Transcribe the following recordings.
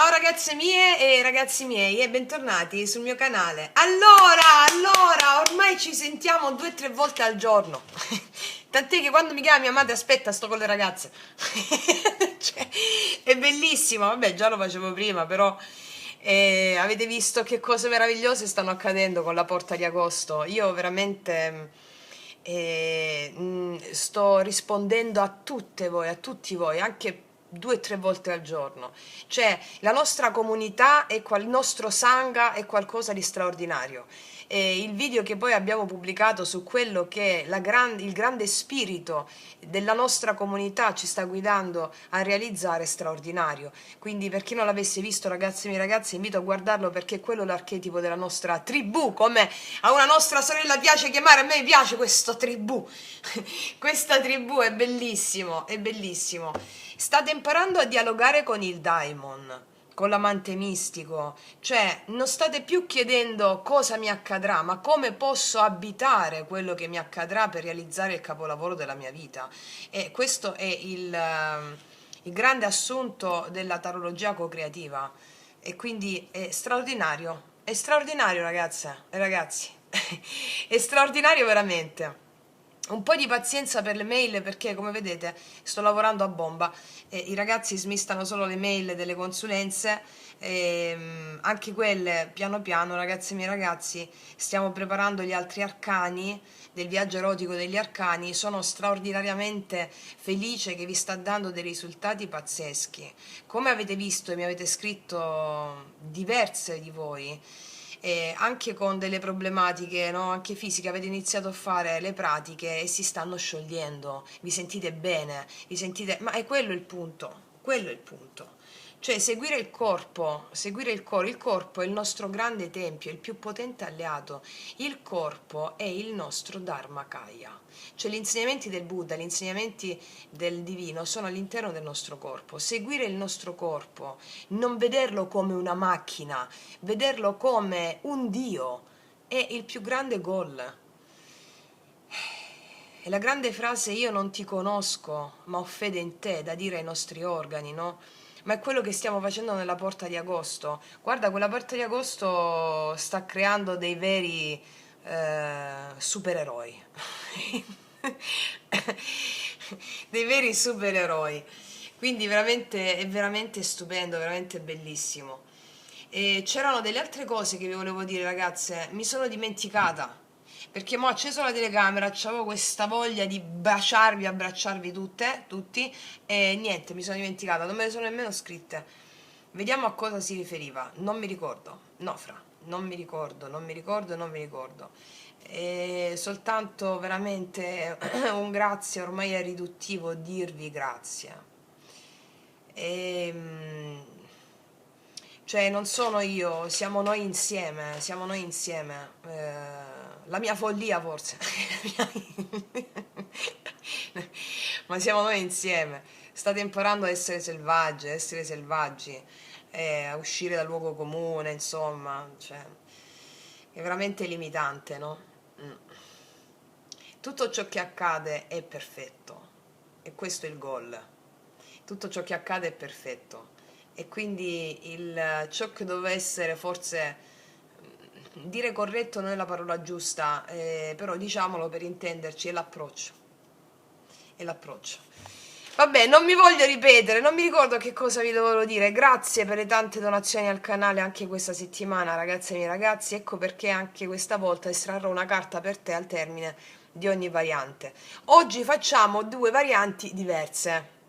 Ciao ragazze mie e ragazzi miei e bentornati sul mio canale. Allora, ormai ci sentiamo 2 o 3 volte al giorno. Tant'è che quando mi chiama mia madre, aspetta, sto con le ragazze. Cioè, è bellissimo, vabbè, già lo facevo prima, però avete visto che cose meravigliose stanno accadendo con la Porta di Agosto. Io veramente sto rispondendo a tutte voi, a tutti voi, anche 2 o 3 volte al giorno. Cioè, la nostra comunità e il nostro Sangha è qualcosa di straordinario. E il video che poi abbiamo pubblicato su quello che il grande spirito della nostra comunità ci sta guidando a realizzare è straordinario. Quindi, per chi non l'avesse visto, ragazzi e miei ragazzi, invito a guardarlo perché quello è l'archetipo della nostra tribù, come a una nostra sorella piace chiamare, a me piace questo tribù. Questa tribù è bellissimo, è bellissimo. State imparando a dialogare con il daimon, con l'amante mistico, cioè non state più chiedendo cosa mi accadrà, ma come posso abitare quello che mi accadrà per realizzare il capolavoro della mia vita. E questo è il grande assunto della tarologia co-creativa e quindi è straordinario ragazze e ragazzi, è straordinario veramente. Un po' di pazienza per le mail perché come vedete sto lavorando a bomba e i ragazzi smistano solo le mail delle consulenze anche quelle piano piano ragazzi e miei ragazzi stiamo preparando gli altri arcani del viaggio erotico degli arcani. Sono straordinariamente felice che vi sta dando dei risultati pazzeschi, come avete visto e mi avete scritto diverse di voi, anche con delle problematiche, no? Anche fisiche, avete iniziato a fare le pratiche e si stanno sciogliendo, vi sentite bene, vi sentite... ma è quello il punto, quello è il punto. Cioè seguire il corpo è il nostro grande tempio, il più potente alleato. Il corpo è il nostro Dharmakaya. Cioè gli insegnamenti del Buddha, gli insegnamenti del divino sono all'interno del nostro corpo. Seguire il nostro corpo, non vederlo come una macchina, vederlo come un Dio, è il più grande goal. E la grande frase io non ti conosco, ma ho fede in te, da dire ai nostri organi, no? Ma è quello che stiamo facendo nella Porta di Agosto. Guarda, quella Porta di Agosto sta creando dei veri supereroi. Dei veri supereroi. Quindi veramente, è veramente stupendo, veramente bellissimo. E c'erano delle altre cose che vi volevo dire, ragazze, mi sono dimenticata. Perché mo' ho acceso la telecamera, avevo questa voglia di baciarvi, abbracciarvi tutte, tutti, e niente, mi sono dimenticata, non me le sono nemmeno scritte. Vediamo a cosa si riferiva, non mi ricordo, no fra, non mi ricordo, non mi ricordo, non mi ricordo. E soltanto veramente un grazie, ormai è riduttivo dirvi grazie. E, cioè non sono io, siamo noi insieme. La mia follia forse, ma siamo noi insieme. State imparando a essere selvagge, a essere selvaggi, a uscire dal luogo comune, insomma, cioè, è veramente limitante, no? Mm. Tutto ciò che accade è perfetto e questo è il goal. Tutto ciò che accade è perfetto e quindi ciò che doveva essere forse dire corretto non è la parola giusta, però diciamolo per intenderci, è l'approccio. È l'approccio. Vabbè, non mi voglio ripetere, non mi ricordo che cosa vi dovevo dire. Grazie per le tante donazioni al canale anche questa settimana, ragazze e miei ragazzi. Ecco perché anche questa volta estrarrò una carta per te al termine di ogni variante. Oggi facciamo 2 varianti diverse.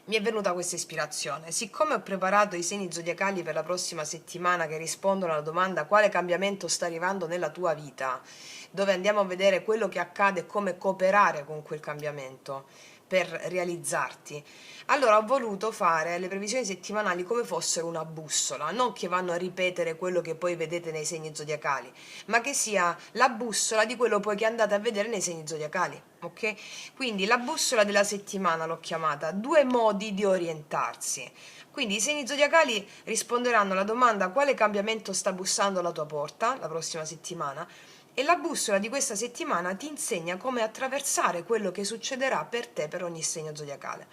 Mi è venuta questa ispirazione. Siccome ho preparato i segni zodiacali per la prossima settimana che rispondono alla domanda quale cambiamento sta arrivando nella tua vita, dove andiamo a vedere quello che accade e come cooperare con quel cambiamento per realizzarti. Allora ho voluto fare le previsioni settimanali come fossero una bussola, non che vanno a ripetere quello che poi vedete nei segni zodiacali, ma che sia la bussola di quello poi che andate a vedere nei segni zodiacali, ok? Quindi la bussola della settimana l'ho chiamata 2 modi di orientarsi. Quindi i segni zodiacali risponderanno alla domanda quale cambiamento sta bussando alla tua porta la prossima settimana e la bussola di questa settimana ti insegna come attraversare quello che succederà per te per ogni segno zodiacale.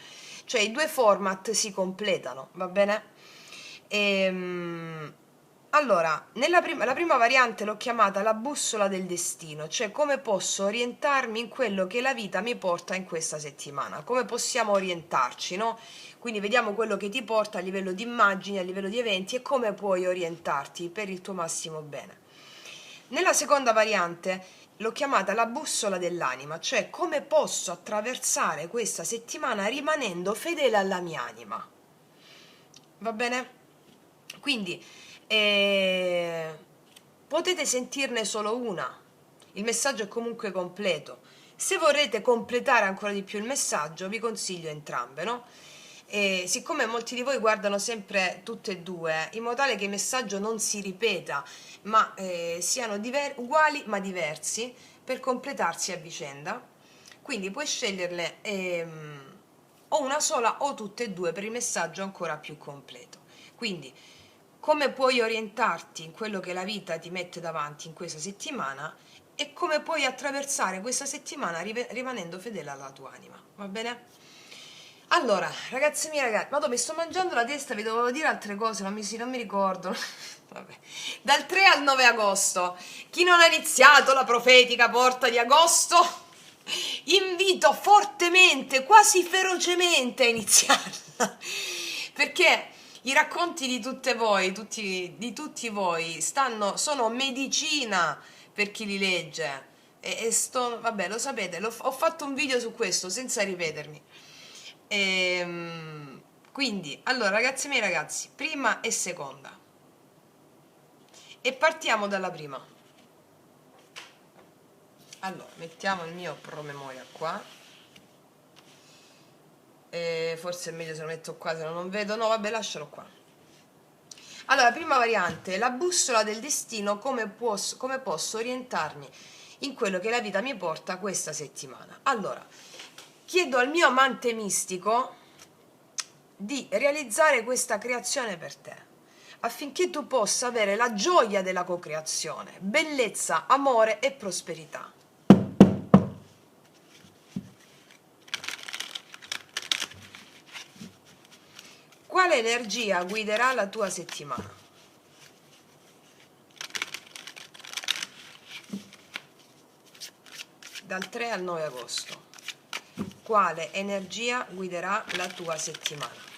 Cioè i 2 format si completano, va bene? Allora, la prima variante l'ho chiamata la bussola del destino, cioè come posso orientarmi in quello che la vita mi porta in questa settimana, come possiamo orientarci, no? Quindi vediamo quello che ti porta a livello di immagini, a livello di eventi e come puoi orientarti per il tuo massimo bene. Nella seconda variante l'ho chiamata la bussola dell'anima, cioè come posso attraversare questa settimana rimanendo fedele alla mia anima. Va bene? Quindi potete sentirne solo una. Il messaggio è comunque completo. Se vorrete completare ancora di più il messaggio, vi consiglio entrambe, no? E siccome molti di voi guardano sempre tutte e due, in modo tale che il messaggio non si ripeta, ma siano uguali ma diversi per completarsi a vicenda, quindi puoi sceglierle o una sola o tutte e due per il messaggio ancora più completo. Quindi, come puoi orientarti in quello che la vita ti mette davanti in questa settimana e come puoi attraversare questa settimana rimanendo fedele alla tua anima, va bene? Allora, ragazzi miei ragazzi, ma dove sto mangiando la testa, vi dovevo dire altre cose, non mi ricordo. Vabbè. Dal 3 al 9 agosto, chi non ha iniziato la profetica porta di agosto, invito fortemente, quasi ferocemente a iniziarla, perché i racconti di tutte voi, di tutti voi, sono medicina per chi li legge. Vabbè, lo sapete, ho fatto un video su questo senza ripetermi. Quindi, allora, ragazzi miei ragazzi, prima e seconda. E partiamo dalla prima. Allora, mettiamo il mio promemoria qua. Forse è meglio se lo metto qua, se no non vedo. No, vabbè, lascialo qua. Allora, prima variante, la bussola del destino, come posso orientarmi in quello che la vita mi porta questa settimana. Allora, chiedo al mio amante mistico di realizzare questa creazione per te, affinché tu possa avere la gioia della co-creazione, bellezza, amore e prosperità. Quale energia guiderà la tua settimana? Dal 3 al 9 agosto. Quale energia guiderà la tua settimana?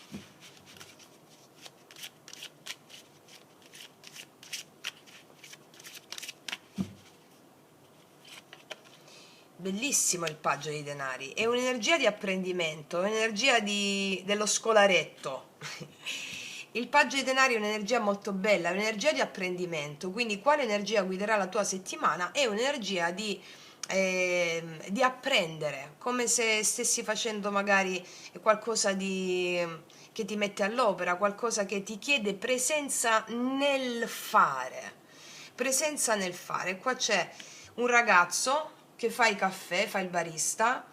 Bellissimo il paggio di denari, è un'energia di apprendimento, è un'energia dello scolaretto. Il paggio di denari è un'energia molto bella, è un'energia di apprendimento, quindi quale energia guiderà la tua settimana? È un'energia di apprendere, come se stessi facendo magari qualcosa che ti mette all'opera, qualcosa che ti chiede presenza nel fare. Presenza nel fare. Qua c'è un ragazzo che fa i caffè, fa il barista,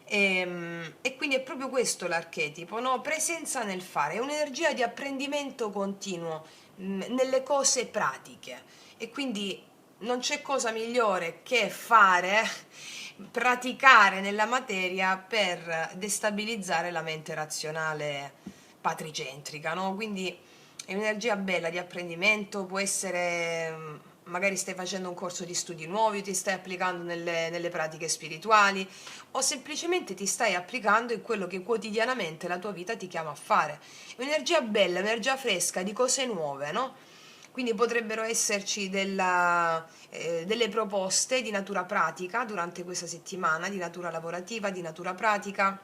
e quindi è proprio questo l'archetipo, no? Presenza nel fare, è un'energia di apprendimento continuo nelle cose pratiche, e quindi non c'è cosa migliore che fare, praticare nella materia per destabilizzare la mente razionale patricentrica, no? Quindi è un'energia bella di apprendimento, può essere magari stai facendo un corso di studi nuovi, ti stai applicando nelle pratiche spirituali o semplicemente ti stai applicando in quello che quotidianamente la tua vita ti chiama a fare. È un'energia bella, un'energia fresca di cose nuove, no? Quindi potrebbero esserci delle proposte di natura pratica durante questa settimana, di natura lavorativa, di natura pratica.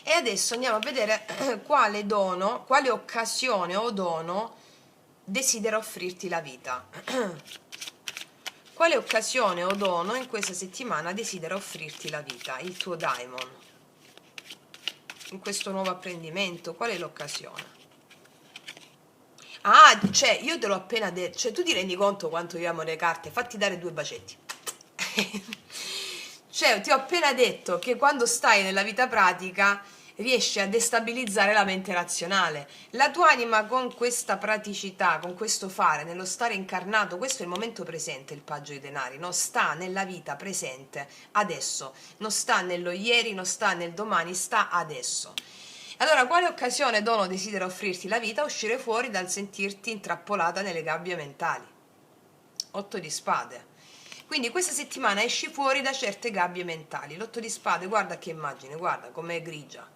E adesso andiamo a vedere quale dono, quale occasione o dono desidera offrirti la vita. Quale occasione o dono in questa settimana desidera offrirti la vita, il tuo daimon, in questo nuovo apprendimento? Qual è l'occasione? Ah, cioè, io te l'ho appena detto, cioè tu ti rendi conto quanto io amo le carte? Fatti dare 2 bacetti. Cioè, ti ho appena detto che quando stai nella vita pratica riesci a destabilizzare la mente razionale. La tua anima con questa praticità, con questo fare, nello stare incarnato, questo è il momento presente, il paggio dei denari, no? Sta nella vita presente, adesso, non sta nello ieri, non sta nel domani, sta adesso. Allora, quale occasione, dono, desidera offrirti la vita? Uscire fuori dal sentirti intrappolata nelle gabbie mentali. 8 di spade. Quindi questa settimana esci fuori da certe gabbie mentali. L'8 di spade, guarda che immagine, guarda com'è grigia.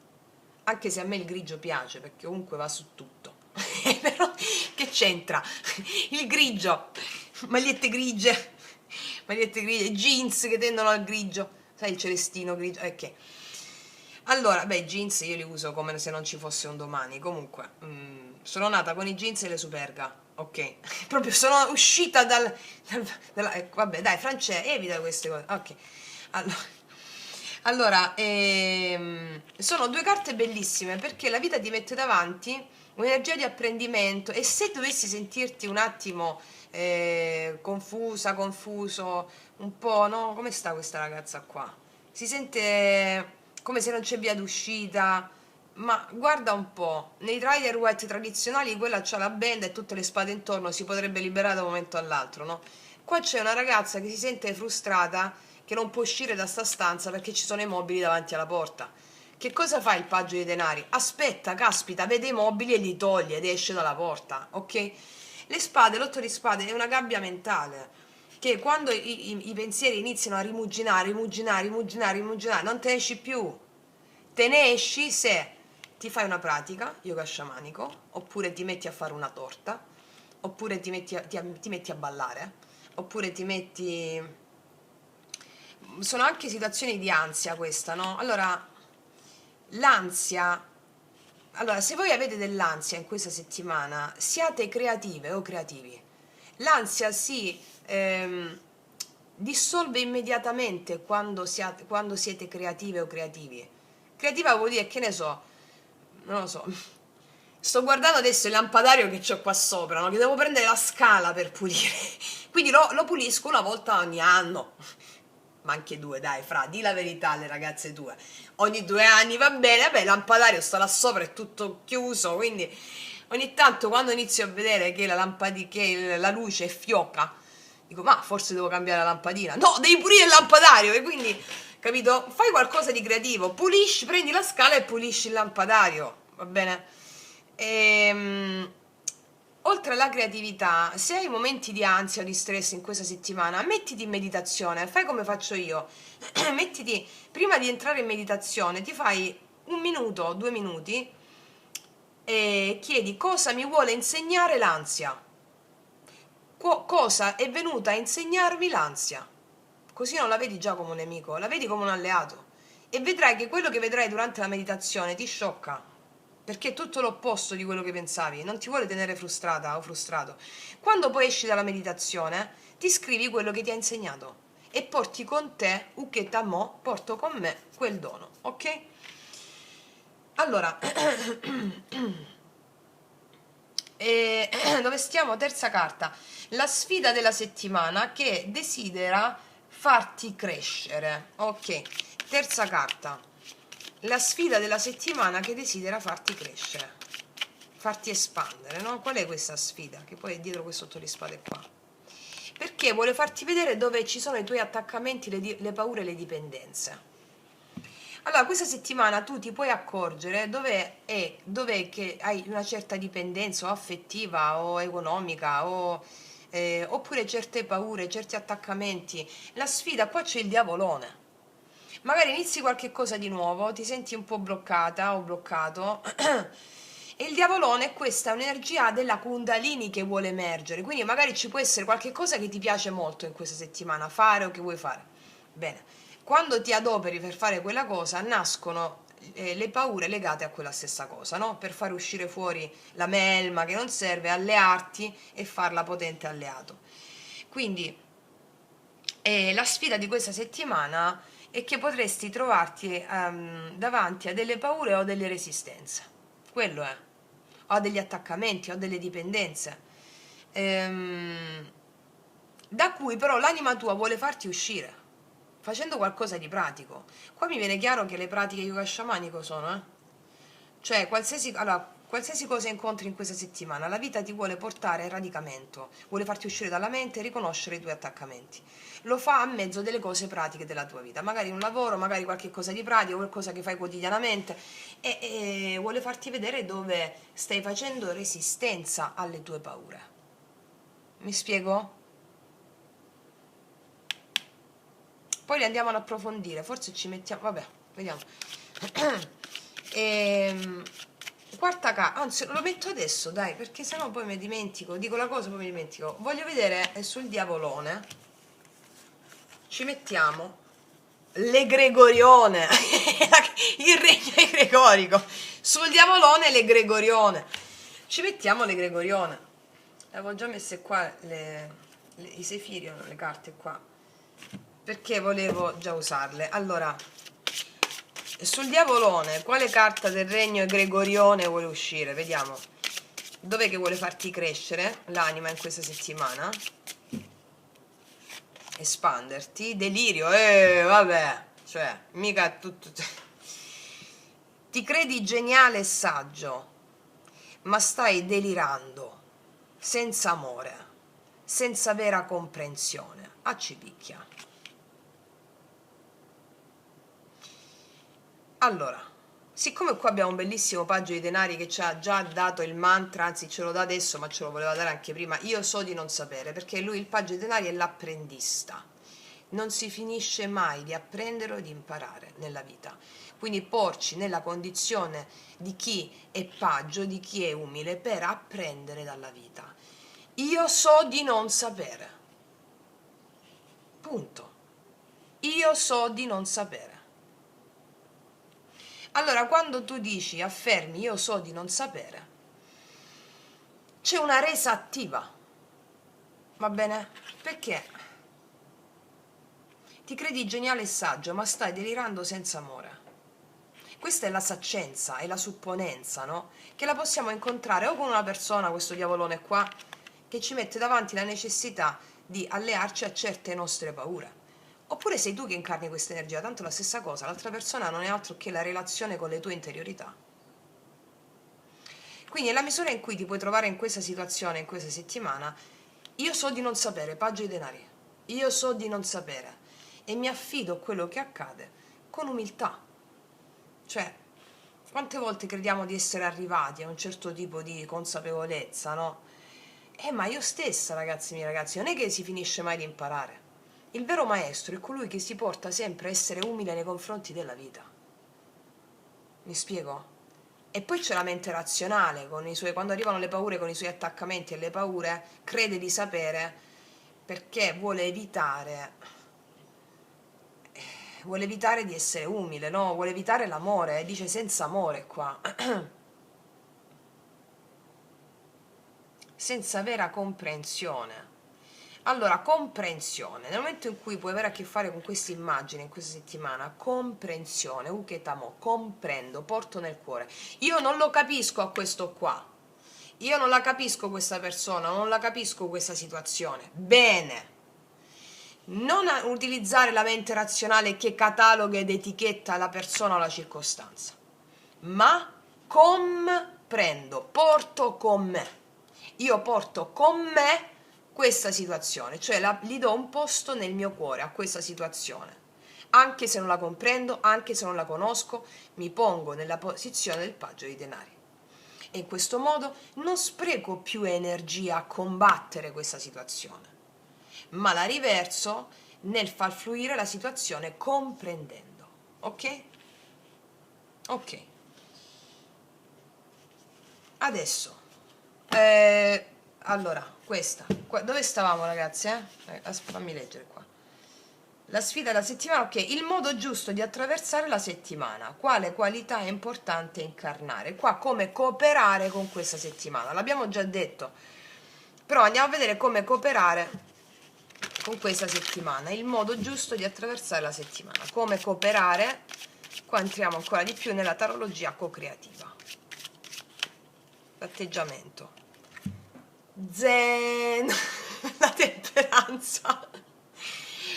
Anche se a me il grigio piace, perché comunque va su tutto. Però che c'entra? Il grigio, magliette grigie, jeans che tendono al grigio. Sai il celestino grigio? Ok. Allora, beh, i jeans io li uso come se non ci fosse un domani. Comunque, sono nata con i jeans e le Superga. Ok, proprio sono uscita vabbè, dai, Francesca, evita queste cose. Ok, allora, sono due carte bellissime perché la vita ti mette davanti un'energia di apprendimento e se dovessi sentirti un attimo confuso, un po', no? Come sta questa ragazza qua? Si sente come se non c'è via d'uscita, ma guarda un po', nei Rider White tradizionali quella c'ha la benda e tutte le spade intorno, si potrebbe liberare da un momento all'altro, no? Qua c'è una ragazza che si sente frustrata, che non può uscire da sta stanza perché ci sono i mobili davanti alla porta. Che cosa fa il paggio dei denari? Aspetta, caspita, vede i mobili e li toglie ed esce dalla porta, ok? Le spade, l'otto di spade è una gabbia mentale che quando i pensieri iniziano a rimuginare, non te ne esci più. Te ne esci se ti fai una pratica, yoga sciamanico, oppure ti metti a fare una torta, oppure ti metti a ballare, oppure ti metti... Sono anche situazioni di ansia questa, no? Allora, l'ansia... Allora, se voi avete dell'ansia in questa settimana, siate creative o creativi. L'ansia si dissolve immediatamente quando siete creative o creativi. Creativa vuol dire, che ne so, non lo so, sto guardando adesso il lampadario che ho qua sopra, no? Che devo prendere la scala per pulire, quindi lo pulisco una volta ogni anno, ma anche due, dai, fra, di la verità alle ragazze tue, ogni 2 anni va bene, vabbè, il lampadario sta là sopra, è tutto chiuso, quindi ogni tanto quando inizio a vedere che la luce fiocca, dico, ma forse devo cambiare la lampadina, no, devi pulire il lampadario, e quindi... Capito? Fai qualcosa di creativo, pulisci, prendi la scala e pulisci il lampadario, va bene? Oltre alla creatività, se hai momenti di ansia o di stress in questa settimana, mettiti in meditazione, fai come faccio io, mettiti, prima di entrare in meditazione, ti fai 1 minuto, 2 minuti e chiedi cosa mi vuole insegnare l'ansia, cosa è venuta a insegnarmi l'ansia. Così non la vedi già come un nemico, la vedi come un alleato e vedrai che quello che vedrai durante la meditazione ti sciocca, perché è tutto l'opposto di quello che pensavi, non ti vuole tenere frustrata o frustrato. Quando poi esci dalla meditazione ti scrivi quello che ti ha insegnato e porti con te, ucchetta mo, porto con me quel dono, ok? Allora, dove stiamo? Terza carta, la sfida della settimana che desidera farti crescere, ok? Terza carta, la sfida della settimana che desidera farti crescere, farti espandere, no? Qual è questa sfida? Che poi è dietro questo 8 di spade qua. Perché vuole farti vedere dove ci sono i tuoi attaccamenti, le paure e le dipendenze. Allora, questa settimana tu ti puoi accorgere dov'è che hai una certa dipendenza o affettiva o economica oppure certe paure, certi attaccamenti. La sfida, qua c'è il diavolone. Magari inizi qualche cosa di nuovo, ti senti un po' bloccata o bloccato e il diavolone è questa un'energia della Kundalini che vuole emergere, quindi magari ci può essere qualche cosa che ti piace molto in questa settimana fare o che vuoi fare. Bene, quando ti adoperi per fare quella cosa nascono le paure legate a quella stessa cosa, no? Per fare uscire fuori la melma che non serve, allearti e farla potente alleato. Quindi la sfida di questa settimana è che potresti trovarti davanti a delle paure o delle resistenze, quello è, o a degli attaccamenti o delle dipendenze, da cui però l'anima tua vuole farti uscire, facendo qualcosa di pratico. Qua mi viene chiaro che le pratiche yoga sciamanico sono, cioè qualsiasi, allora, qualsiasi cosa incontri in questa settimana, la vita ti vuole portare a radicamento, vuole farti uscire dalla mente e riconoscere i tuoi attaccamenti. Lo fa a mezzo delle cose pratiche della tua vita, magari un lavoro, magari qualche cosa di pratico, qualcosa che fai quotidianamente, e vuole farti vedere dove stai facendo resistenza alle tue paure. Mi spiego? Poi li andiamo ad approfondire, forse ci mettiamo, vabbè, vediamo. Quarta carta, anzi lo metto adesso dai, perché sennò poi mi dimentico, dico la cosa poi mi dimentico. Voglio vedere sul diavolone, ci mettiamo l'egregorione, il regno egregorico, sul diavolone l'egregorione, ci mettiamo l'egregorione. Avevo già messe qua i sefiri, le carte qua, perché volevo già usarle. Allora, sul diavolone, quale carta del regno egregorione vuole uscire? Vediamo. Dov'è che vuole farti crescere l'anima in questa settimana? Espanderti. Delirio, vabbè. Cioè, mica tutto. Ti credi geniale e saggio, ma stai delirando, senza amore, senza vera comprensione. A cipicchia. Allora, siccome qua abbiamo un bellissimo paggio di denari che ci ha già dato il mantra, anzi ce lo dà adesso ma ce lo voleva dare anche prima, io so di non sapere, perché lui il paggio di denari è l'apprendista, non si finisce mai di apprendere o di imparare nella vita, quindi porci nella condizione di chi è paggio, di chi è umile, per apprendere dalla vita. Io so di non sapere, punto, io so di non sapere. Allora, quando tu dici, affermi, io so di non sapere, c'è una resa attiva, va bene? Perché ti credi geniale e saggio, ma stai delirando senza amore. Questa è la saccenza, è la supponenza, no? Che la possiamo incontrare o con una persona, questo diavolone qua, che ci mette davanti la necessità di allearci a certe nostre paure. Oppure sei tu che incarni questa energia, tanto la stessa cosa, l'altra persona non è altro che la relazione con le tue interiorità. Quindi nella misura in cui ti puoi trovare in questa situazione, in questa settimana, io so di non sapere, paggio di denari, io so di non sapere e mi affido a quello che accade con umiltà. Cioè, quante volte crediamo di essere arrivati a un certo tipo di consapevolezza, no? Ma io stessa, ragazzi miei ragazzi, non è che si finisce mai di imparare. Il vero maestro è colui che si porta sempre a essere umile nei confronti della vita. Mi spiego? E poi c'è la mente razionale, con i suoi, quando arrivano le paure, con i suoi attaccamenti alle paure, crede di sapere perché vuole evitare di essere umile, no? Vuole evitare l'amore, dice senza amore qua. Senza vera comprensione. Allora, comprensione, nel momento in cui puoi avere a che fare con questa immagine in questa settimana, comprensione, uketamo, comprendo, porto nel cuore. Io non lo capisco a questo qua, io non la capisco questa persona, non la capisco questa situazione. Bene, non utilizzare la mente razionale che cataloga ed etichetta la persona o la circostanza, ma comprendo, porto con me. Io porto con me questa situazione, cioè gli do un posto nel mio cuore a questa situazione, anche se non la comprendo, anche se non la conosco, mi pongo nella posizione del paggio di denari e in questo modo non spreco più energia a combattere questa situazione, ma la riverso nel far fluire la situazione comprendendo. Ok? Ok. Adesso allora, questa dove stavamo, ragazzi? Fammi leggere qua. La sfida della settimana, ok, il modo giusto di attraversare la settimana, quale qualità è importante incarnare, qua come cooperare con questa settimana, l'abbiamo già detto, però andiamo a vedere come cooperare con questa settimana, il modo giusto di attraversare la settimana, come cooperare, qua entriamo ancora di più nella tarologia co-creativa. L'atteggiamento zen, la temperanza,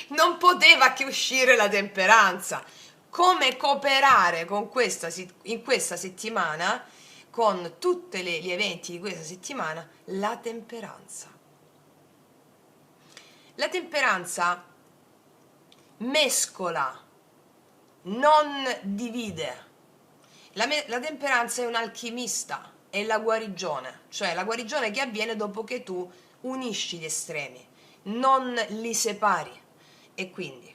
non poteva che uscire la temperanza. Come cooperare con in questa settimana con tutti gli eventi di questa settimana, la temperanza. La temperanza mescola, non divide. La temperanza è un alchimista, è la guarigione, cioè la guarigione che avviene dopo che tu unisci gli estremi, non li separi. E quindi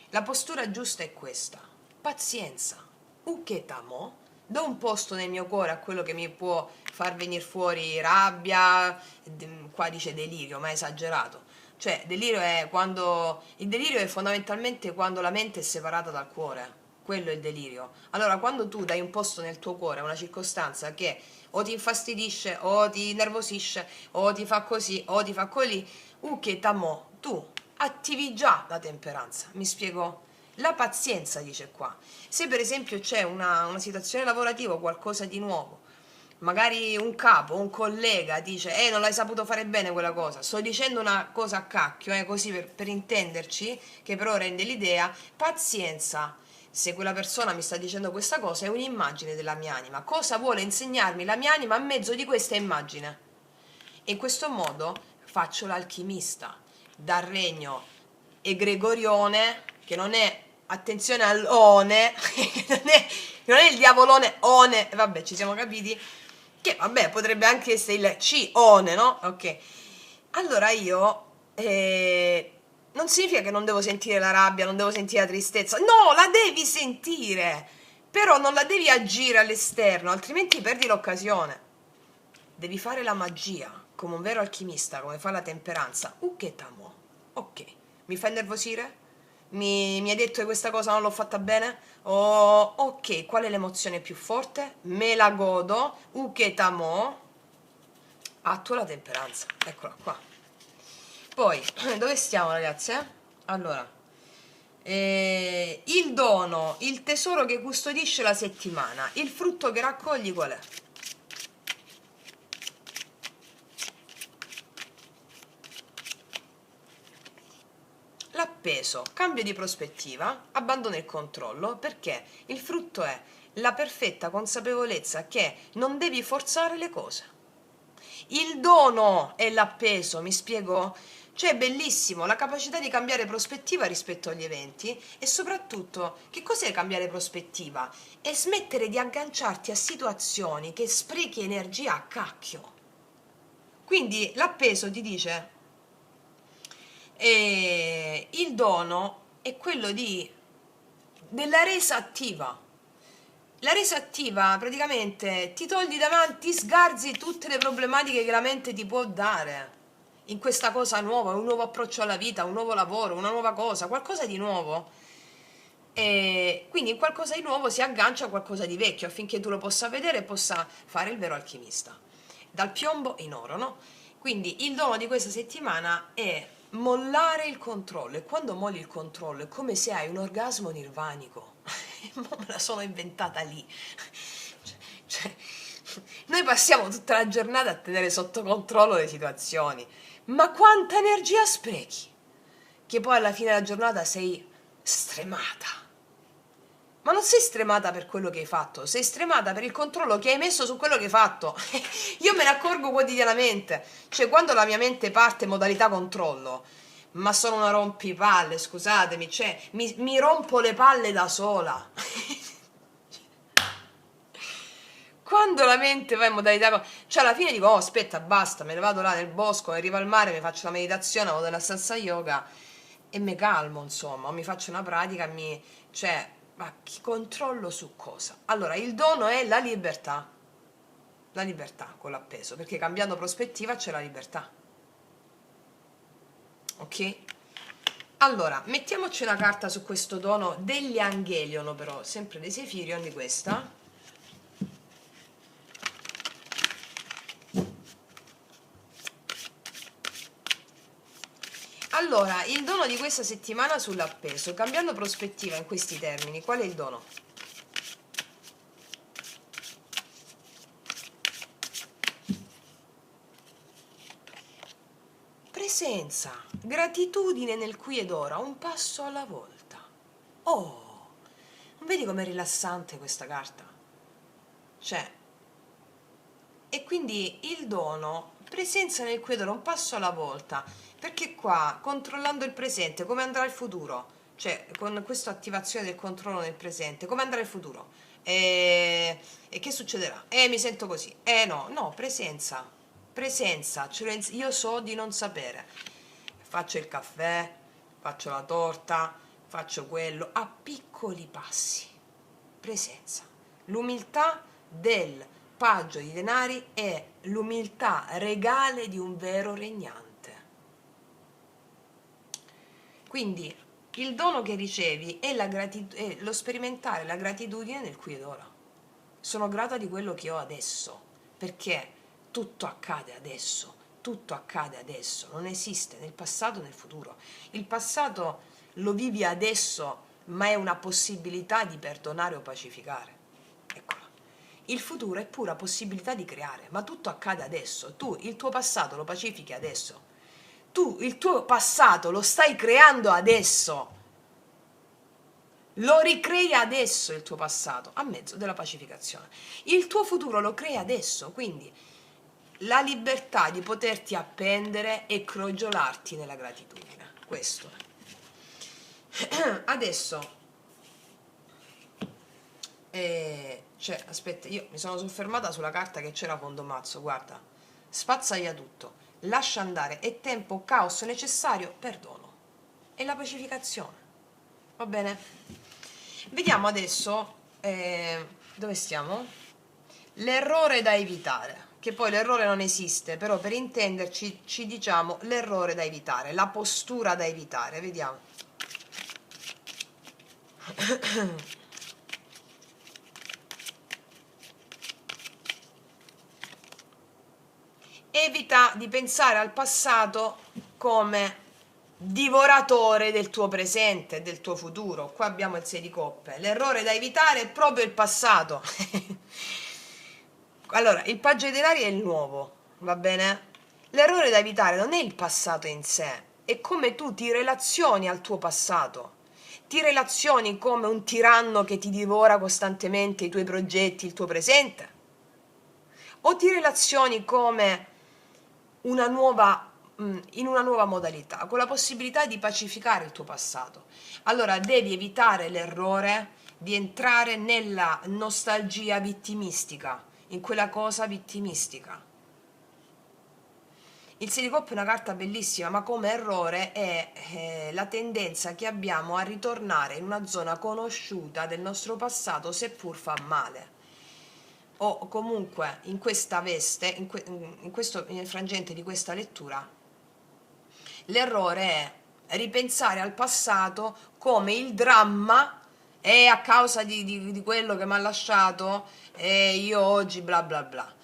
la postura giusta è questa: pazienza, uketamo, do un posto nel mio cuore a quello che mi può far venire fuori rabbia, qua dice delirio, ma è esagerato. Cioè, il delirio è fondamentalmente quando la mente è separata dal cuore, quello è il delirio. Allora, quando tu dai un posto nel tuo cuore a una circostanza che o ti infastidisce, o ti innervosisce, o ti fa così, o ti fa così, uketamo, tu attivi già la temperanza. Mi spiego? La pazienza, dice qua. Se per esempio c'è una situazione lavorativa o qualcosa di nuovo, magari un capo, un collega dice non l'hai saputo fare bene quella cosa, sto dicendo una cosa a cacchio, così per intenderci, che però rende l'idea, pazienza. Se quella persona mi sta dicendo questa cosa è un'immagine della mia anima, cosa vuole insegnarmi la mia anima a mezzo di questa immagine? E in questo modo faccio l'alchimista dal regno egregorione, che non è, attenzione all'one, non è il diavolone one, vabbè, ci siamo capiti, che vabbè potrebbe anche essere il C-one, no? Ok. Allora io non significa che non devo sentire la rabbia, non devo sentire la tristezza, no, la devi sentire, però non la devi agire all'esterno, altrimenti perdi l'occasione. Devi fare la magia, come un vero alchimista, come fa la temperanza. Uketamo. Ok, mi fa innervosire? Mi hai detto che questa cosa non l'ho fatta bene? Oh, ok, qual è l'emozione più forte? Me la godo. Uketamo. Attua la temperanza. Eccola qua. Poi, dove stiamo ragazzi? Allora, il dono, il tesoro che custodisce la settimana, il frutto che raccogli qual è? L'appeso, cambio di prospettiva, abbandono il controllo, perché il frutto è la perfetta consapevolezza che non devi forzare le cose. Il dono è l'appeso, mi spiego? Cioè è bellissimo, la capacità di cambiare prospettiva rispetto agli eventi e soprattutto, che cos'è cambiare prospettiva? È smettere di agganciarti a situazioni che sprechi energia a cacchio. Quindi l'appeso ti dice, il dono è quello della resa attiva. La resa attiva praticamente ti togli davanti, sgarzi tutte le problematiche che la mente ti può dare in questa cosa nuova, un nuovo approccio alla vita, un nuovo lavoro, una nuova cosa, qualcosa di nuovo. E quindi in qualcosa di nuovo si aggancia a qualcosa di vecchio affinché tu lo possa vedere e possa fare il vero alchimista. Dal piombo in oro, no? Quindi il dono di questa settimana è mollare il controllo, e quando molli il controllo è come se hai un orgasmo nirvanico. Me la sono inventata lì. Cioè, noi passiamo tutta la giornata a tenere sotto controllo le situazioni, ma quanta energia sprechi, che poi alla fine della giornata sei stremata. Ma non sei stremata per quello che hai fatto, sei stremata per il controllo che hai messo su quello che hai fatto. Io me ne accorgo quotidianamente, cioè quando la mia mente parte in modalità controllo, ma sono una rompipalle, scusatemi, cioè mi rompo le palle da sola. Quando la mente va in modalità, cioè alla fine dico, oh aspetta, basta, me ne vado là nel bosco, arrivo al mare, mi faccio la meditazione, vado nella stanza yoga e mi calmo, insomma, o mi faccio una pratica, cioè, ma chi controllo su cosa? Allora, il dono è la libertà con l'appeso, perché cambiando prospettiva c'è la libertà. Ok? Allora, mettiamoci una carta su questo dono degli Angelion, però, sempre dei Sefirion di questa. Allora, il dono di questa settimana sull'appeso, cambiando prospettiva in questi termini, qual è il dono? Presenza, gratitudine nel qui ed ora, un passo alla volta. Oh, non vedi com'è rilassante questa carta? Cioè, e quindi il dono, presenza nel qui ed ora, un passo alla volta, perché qua, controllando il presente, come andrà il futuro? Cioè, con questa attivazione del controllo nel presente, come andrà il futuro? E che succederà? Mi sento così. No, no, presenza, presenza, io so di non sapere. Faccio il caffè, faccio la torta, faccio quello, a piccoli passi. Presenza. L'umiltà del paggio di denari è l'umiltà regale di un vero regnante. Quindi il dono che ricevi è, è lo sperimentare la gratitudine nel qui ed ora. Sono grata di quello che ho adesso, perché tutto accade adesso, tutto accade adesso, non esiste nel passato né nel futuro. Il passato lo vivi adesso, ma è una possibilità di perdonare o pacificare. Eccola. Il futuro è pura possibilità di creare, ma tutto accade adesso. Tu il tuo passato lo pacifichi adesso. Tu il tuo passato lo stai creando adesso. Lo ricrei adesso il tuo passato, a mezzo della pacificazione. Il tuo futuro lo crei adesso, quindi la libertà di poterti appendere e crogiolarti nella gratitudine. Questo è. Adesso, cioè, aspetta, io mi sono soffermata sulla carta che c'era fondo mazzo, guarda, spazza via tutto, lascia andare, è tempo, caos necessario, perdono. E la pacificazione, va bene? Vediamo adesso, dove stiamo? L'errore da evitare, che poi l'errore non esiste, però per intenderci ci diciamo l'errore da evitare, la postura da evitare, vediamo. Evita di pensare al passato come divoratore del tuo presente, del tuo futuro. Qua abbiamo il 6 di coppe. L'errore da evitare è proprio il passato. Allora, il paggio dei denari è il nuovo, va bene? L'errore da evitare non è il passato in sé, è come tu ti relazioni al tuo passato. Ti relazioni come un tiranno che ti divora costantemente i tuoi progetti, il tuo presente? O ti relazioni come una nuova, in una nuova modalità, con la possibilità di pacificare il tuo passato? Allora devi evitare l'errore di entrare nella nostalgia vittimistica, in quella cosa vittimistica. Il 6 di coppe è una carta bellissima, ma come errore è la tendenza che abbiamo a ritornare in una zona conosciuta del nostro passato, seppur fa male. O comunque in questa veste, nel frangente di questa lettura, l'errore è ripensare al passato come il dramma è a causa di quello che mi ha lasciato e io oggi bla bla bla,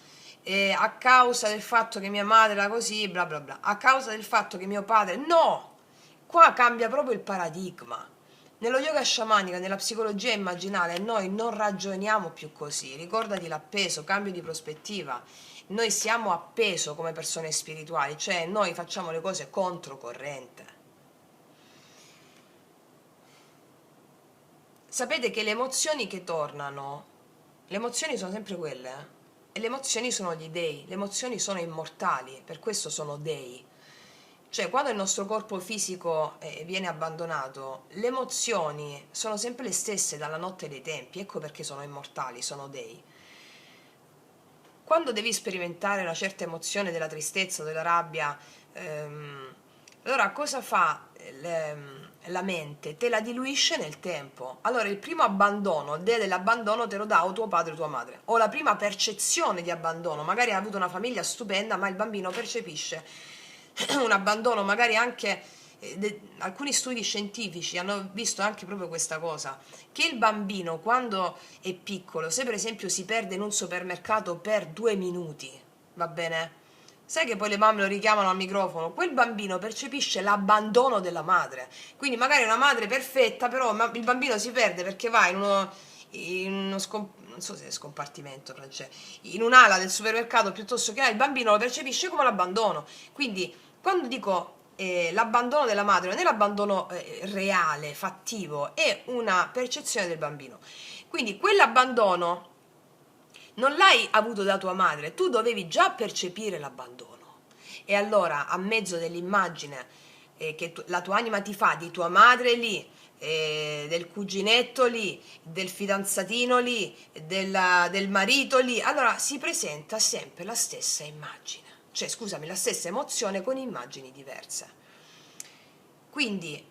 e a causa del fatto che mia madre era così bla bla bla, a causa del fatto che mio padre... No! Qua cambia proprio il paradigma. Nello yoga sciamanico, nella psicologia immaginale, noi non ragioniamo più così. Ricordati l'appeso, cambio di prospettiva. Noi siamo appeso come persone spirituali, cioè noi facciamo le cose controcorrente. Sapete che le emozioni che tornano, le emozioni sono sempre quelle, e le emozioni sono gli dei, le emozioni sono immortali, per questo sono dei. Cioè, quando il nostro corpo fisico viene abbandonato, le emozioni sono sempre le stesse dalla notte dei tempi, ecco perché sono immortali, sono dei. Quando devi sperimentare una certa emozione della tristezza o della rabbia, allora cosa fa la mente? Te la diluisce nel tempo. Allora il primo abbandono, l'idea dell'abbandono te lo dà o tuo padre o tua madre, o la prima percezione di abbandono, magari ha avuto una famiglia stupenda ma il bambino percepisce un abbandono, magari anche alcuni studi scientifici hanno visto anche proprio questa cosa, che il bambino quando è piccolo, se per esempio si perde in un supermercato per 2 minuti, va bene? Sai che poi le mamme lo richiamano al microfono, quel bambino percepisce l'abbandono della madre, quindi magari una madre perfetta, però il bambino si perde perché va non so se è scompartimento, cioè, in un'ala del supermercato piuttosto che il bambino lo percepisce come l'abbandono. Quindi quando dico l'abbandono della madre non è l'abbandono reale, fattivo, è una percezione del bambino. Quindi quell'abbandono non l'hai avuto da tua madre, tu dovevi già percepire l'abbandono. E allora, a mezzo dell'immagine che la tua anima ti fa di tua madre lì, del cuginetto lì, del fidanzatino lì, del marito lì, allora si presenta sempre la stessa immagine, cioè scusami, la stessa emozione con immagini diverse. Quindi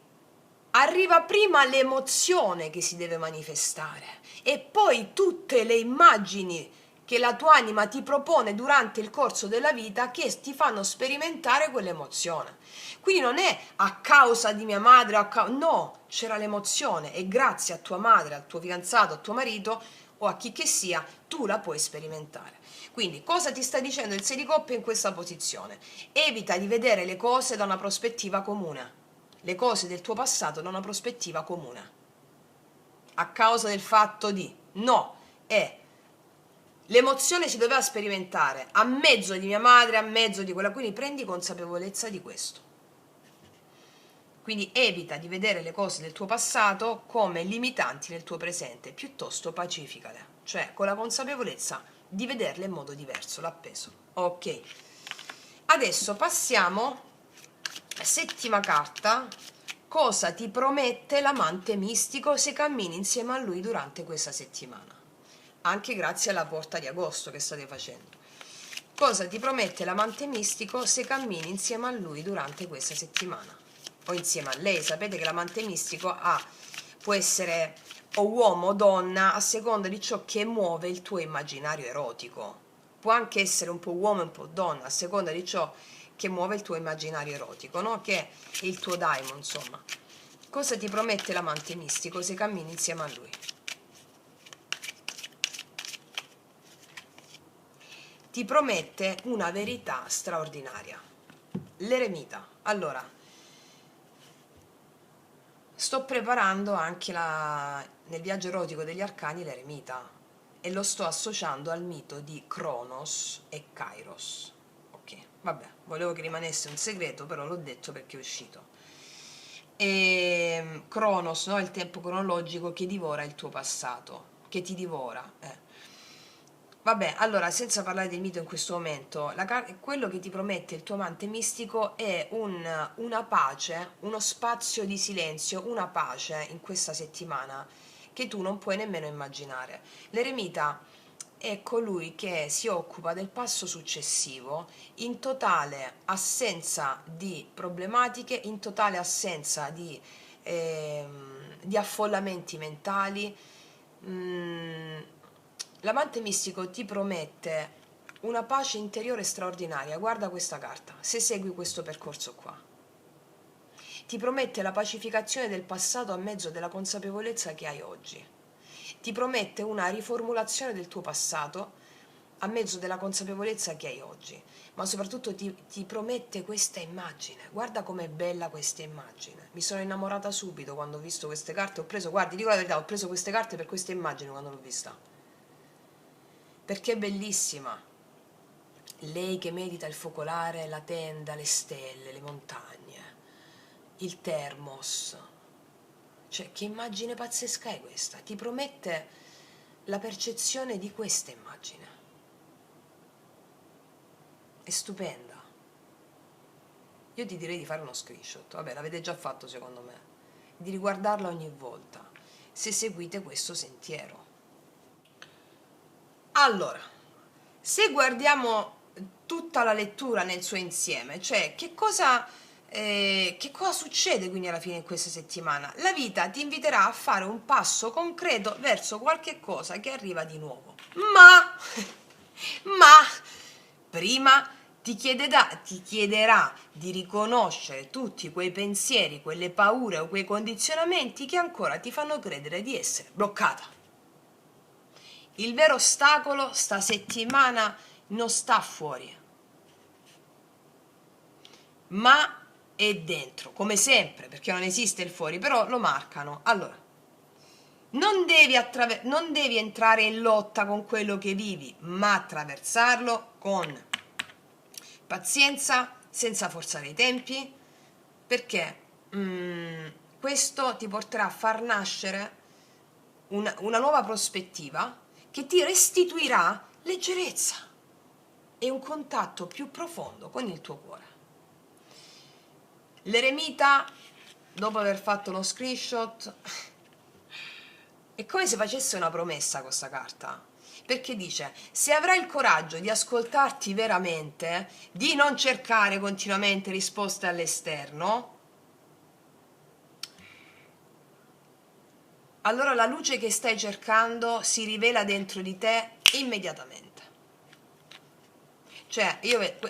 arriva prima l'emozione che si deve manifestare e poi tutte le immagini che la tua anima ti propone durante il corso della vita che ti fanno sperimentare quell'emozione. Quindi non è a causa di mia madre, no, c'era l'emozione e grazie a tua madre, al tuo fidanzato, al tuo marito o a chi che sia, tu la puoi sperimentare. Quindi cosa ti sta dicendo il 6 di coppie in questa posizione? Evita di vedere le cose da una prospettiva comune, le cose del tuo passato da una prospettiva comune, a causa del fatto di no, è l'emozione si doveva sperimentare a mezzo di mia madre, a mezzo di quella, quindi prendi consapevolezza di questo. Quindi evita di vedere le cose del tuo passato come limitanti nel tuo presente, piuttosto pacificale, cioè con la consapevolezza di vederle in modo diverso, l'appeso. Ok, adesso passiamo alla settima carta. Cosa ti promette l'amante mistico se cammini insieme a lui durante questa settimana? Anche grazie alla porta di agosto che state facendo. Cosa ti promette l'amante mistico se cammini insieme a lui durante questa settimana? O insieme a lei. Sapete che l'amante mistico può essere o uomo o donna a seconda di ciò che muove il tuo immaginario erotico. Può anche essere un po' uomo e un po' donna a seconda di ciò che muove il tuo immaginario erotico, no? Che è il tuo daimon, insomma. Cosa ti promette l'amante mistico se cammini insieme a lui? Ti promette una verità straordinaria. L'eremita. Allora, sto preparando anche nel viaggio erotico degli arcani l'eremita e lo sto associando al mito di Cronos e Kairos. Ok, vabbè, volevo che rimanesse un segreto, però l'ho detto perché è uscito. E Cronos, no? Il tempo cronologico che divora il tuo passato, che ti divora. Vabbè, allora, senza parlare del mito in questo momento, quello che ti promette il tuo amante mistico è una pace, uno spazio di silenzio, una pace in questa settimana che tu non puoi nemmeno immaginare. L'eremita è colui che si occupa del passo successivo in totale assenza di problematiche, in totale assenza di affollamenti mentali. L'amante mistico ti promette una pace interiore straordinaria. Guarda questa carta, se segui questo percorso qua. Ti promette la pacificazione del passato a mezzo della consapevolezza che hai oggi. Ti promette una riformulazione del tuo passato a mezzo della consapevolezza che hai oggi. Ma soprattutto ti promette questa immagine. Guarda com'è bella questa immagine. Mi sono innamorata subito quando ho visto queste carte. Guardi, dico la verità, ho preso queste carte per questa immagine quando l'ho vista. Perché è bellissima. Lei che medita il focolare, la tenda, le stelle, le montagne, il termos. Cioè, che immagine pazzesca è questa? Ti promette la percezione di questa immagine. È stupenda. Io ti direi di fare uno screenshot, vabbè, l'avete già fatto secondo me, di riguardarla ogni volta, se seguite questo sentiero. Allora, se guardiamo tutta la lettura nel suo insieme, cioè che cosa succede quindi alla fine di questa settimana? La vita ti inviterà a fare un passo concreto verso qualche cosa che arriva di nuovo, ma prima ti chiederà di riconoscere tutti quei pensieri, quelle paure o quei condizionamenti che ancora ti fanno credere di essere bloccata. Il vero ostacolo sta settimana non sta fuori, ma è dentro, come sempre, perché non esiste il fuori, però lo marcano. Allora, non devi entrare in lotta con quello che vivi, ma attraversarlo con pazienza, senza forzare i tempi, perché questo ti porterà a far nascere una nuova prospettiva che ti restituirà leggerezza e un contatto più profondo con il tuo cuore. L'eremita, dopo aver fatto uno screenshot, è come se facesse una promessa questa carta, perché dice: se avrai il coraggio di ascoltarti veramente, di non cercare continuamente risposte all'esterno, allora la luce che stai cercando si rivela dentro di te immediatamente. Cioè,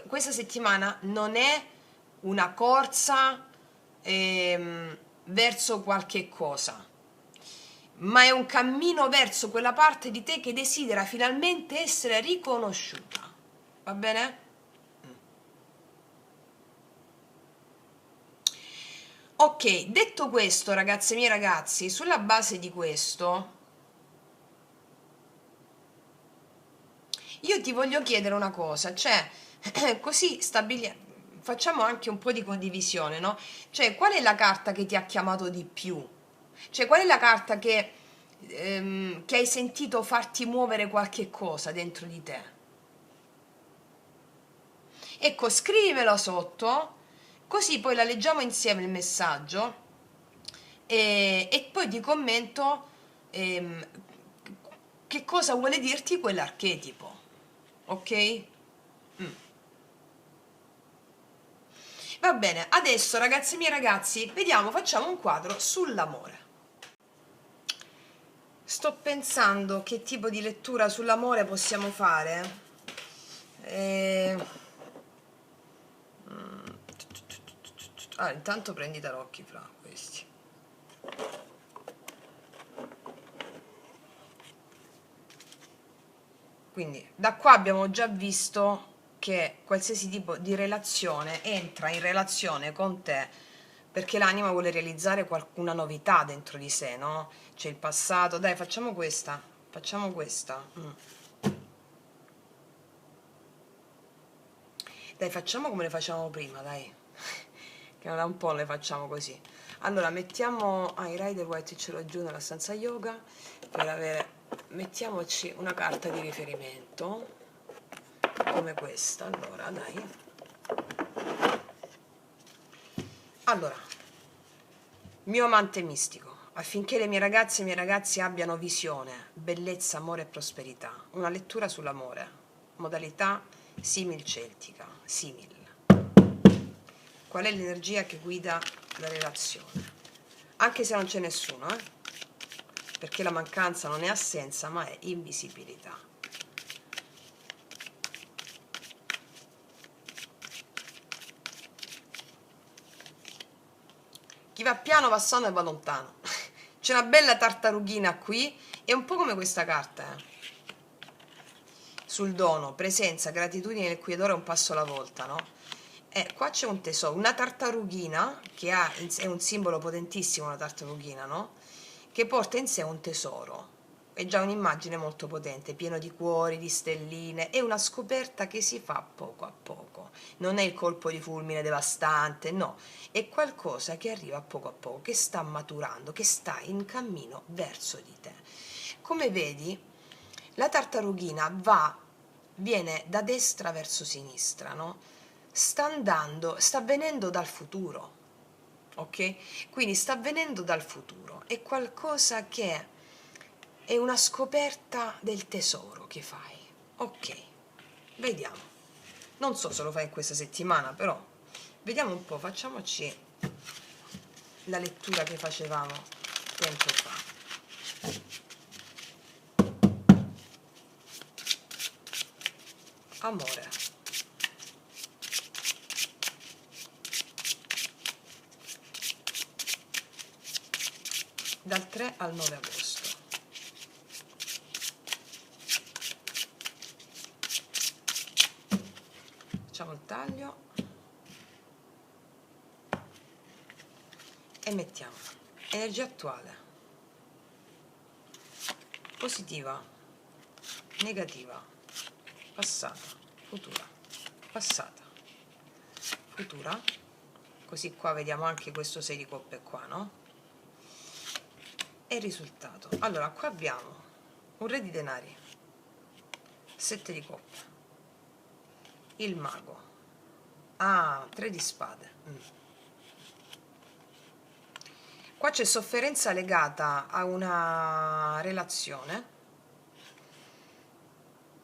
questa settimana non è una corsa verso qualche cosa, ma è un cammino verso quella parte di te che desidera finalmente essere riconosciuta. Va bene? Ok, detto questo, ragazze mie e ragazzi, sulla base di questo, io ti voglio chiedere una cosa, cioè, così facciamo anche un po' di condivisione, no? Cioè, qual è la carta che ti ha chiamato di più? Cioè, qual è la carta che hai sentito farti muovere qualche cosa dentro di te? Ecco, scrivimelo sotto, così poi la leggiamo insieme il messaggio e poi ti commento ehm, che cosa vuole dirti quell'archetipo, ok? Mm. Va bene, adesso ragazzi miei ragazzi, vediamo, facciamo un quadro sull'amore. Sto pensando che tipo di lettura sull'amore possiamo fare. Intanto prendi i tarocchi fra questi. Quindi da qua abbiamo già visto che qualsiasi tipo di relazione entra in relazione con te perché l'anima vuole realizzare una novità dentro di sé, no? C'è il passato, dai, facciamo questa, facciamo questa. Dai, facciamo come le facciamo prima, dai, che da un po' le facciamo così. Allora, mettiamo i Rider White ce l'ho giù nella stanza yoga per avere, mettiamoci una carta di riferimento come questa. Allora, dai. Allora, mio amante mistico, affinché le mie ragazze e i miei ragazzi abbiano visione, bellezza, amore e prosperità. Una lettura sull'amore, modalità simil celtica, simil. Qual è l'energia che guida la relazione? Anche se non c'è nessuno, perché la mancanza non è assenza, ma è invisibilità. Chi va piano va sano e va lontano. C'è una bella tartarughina qui, è un po' come questa carta, sul dono, presenza, gratitudine nel cui odore un passo alla volta, no? Qua c'è un tesoro, una tartarughina che è un simbolo potentissimo, la tartarughina, no? Che porta in sé un tesoro. È già un'immagine molto potente, pieno di cuori, di stelline, è una scoperta che si fa poco a poco. Non è il colpo di fulmine devastante, no, è qualcosa che arriva poco a poco, che sta maturando, che sta in cammino verso di te. Come vedi, la tartarughina viene da destra verso sinistra, no? Sta venendo dal futuro, ok? Quindi sta venendo dal futuro, è qualcosa che è una scoperta del tesoro che fai, ok? Vediamo. Non so se lo fai in questa settimana, però vediamo un po', facciamoci la lettura che facevamo tempo fa. Amore. Dal 3 al 9 agosto. Facciamo il taglio e mettiamo energia attuale, positiva, negativa, passata, futura, passata, futura, così qua vediamo anche questo 6 di coppe qua, no? E il risultato. Allora, qua abbiamo un re di denari, 7 di coppe, il mago, ah, 3 di spade. Qua c'è sofferenza legata a una relazione,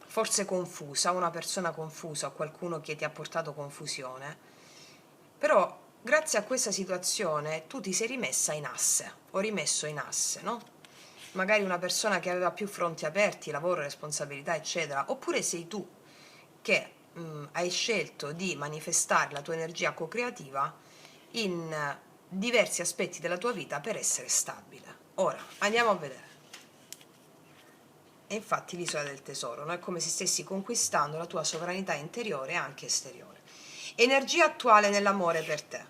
forse confusa, una persona confusa o qualcuno che ti ha portato confusione, però grazie a questa situazione tu ti sei rimessa in asse, o rimesso in asse, no? Magari una persona che aveva più fronti aperti, lavoro, responsabilità, eccetera, oppure sei tu che hai scelto di manifestare la tua energia co-creativa in diversi aspetti della tua vita per essere stabile. Ora, andiamo a vedere. E infatti l'isola del tesoro, no? È come se stessi conquistando la tua sovranità interiore e anche esteriore. Energia attuale nell'amore per te.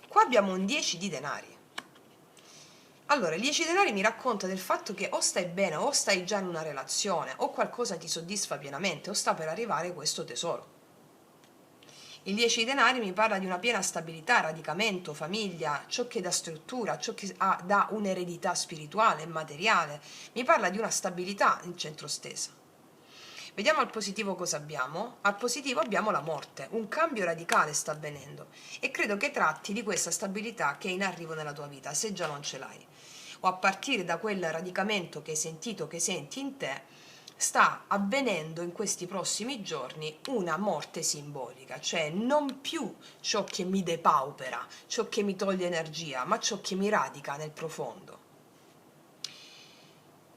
Qua abbiamo un 10 di denari. Allora, il 10 denari mi racconta del fatto che o stai bene, o stai già in una relazione, o qualcosa ti soddisfa pienamente, o sta per arrivare questo tesoro. Il 10 denari mi parla di una piena stabilità, radicamento, famiglia, ciò che dà struttura, ciò che dà un'eredità spirituale e materiale. Mi parla di una stabilità in centro stesa. Vediamo al positivo cosa abbiamo. Al positivo abbiamo la morte, un cambio radicale sta avvenendo e credo che tratti di questa stabilità che è in arrivo nella tua vita, se già non ce l'hai. O a partire da quel radicamento che hai sentito, che senti in te, sta avvenendo in questi prossimi giorni una morte simbolica, cioè non più ciò che mi depaupera, ciò che mi toglie energia, ma ciò che mi radica nel profondo.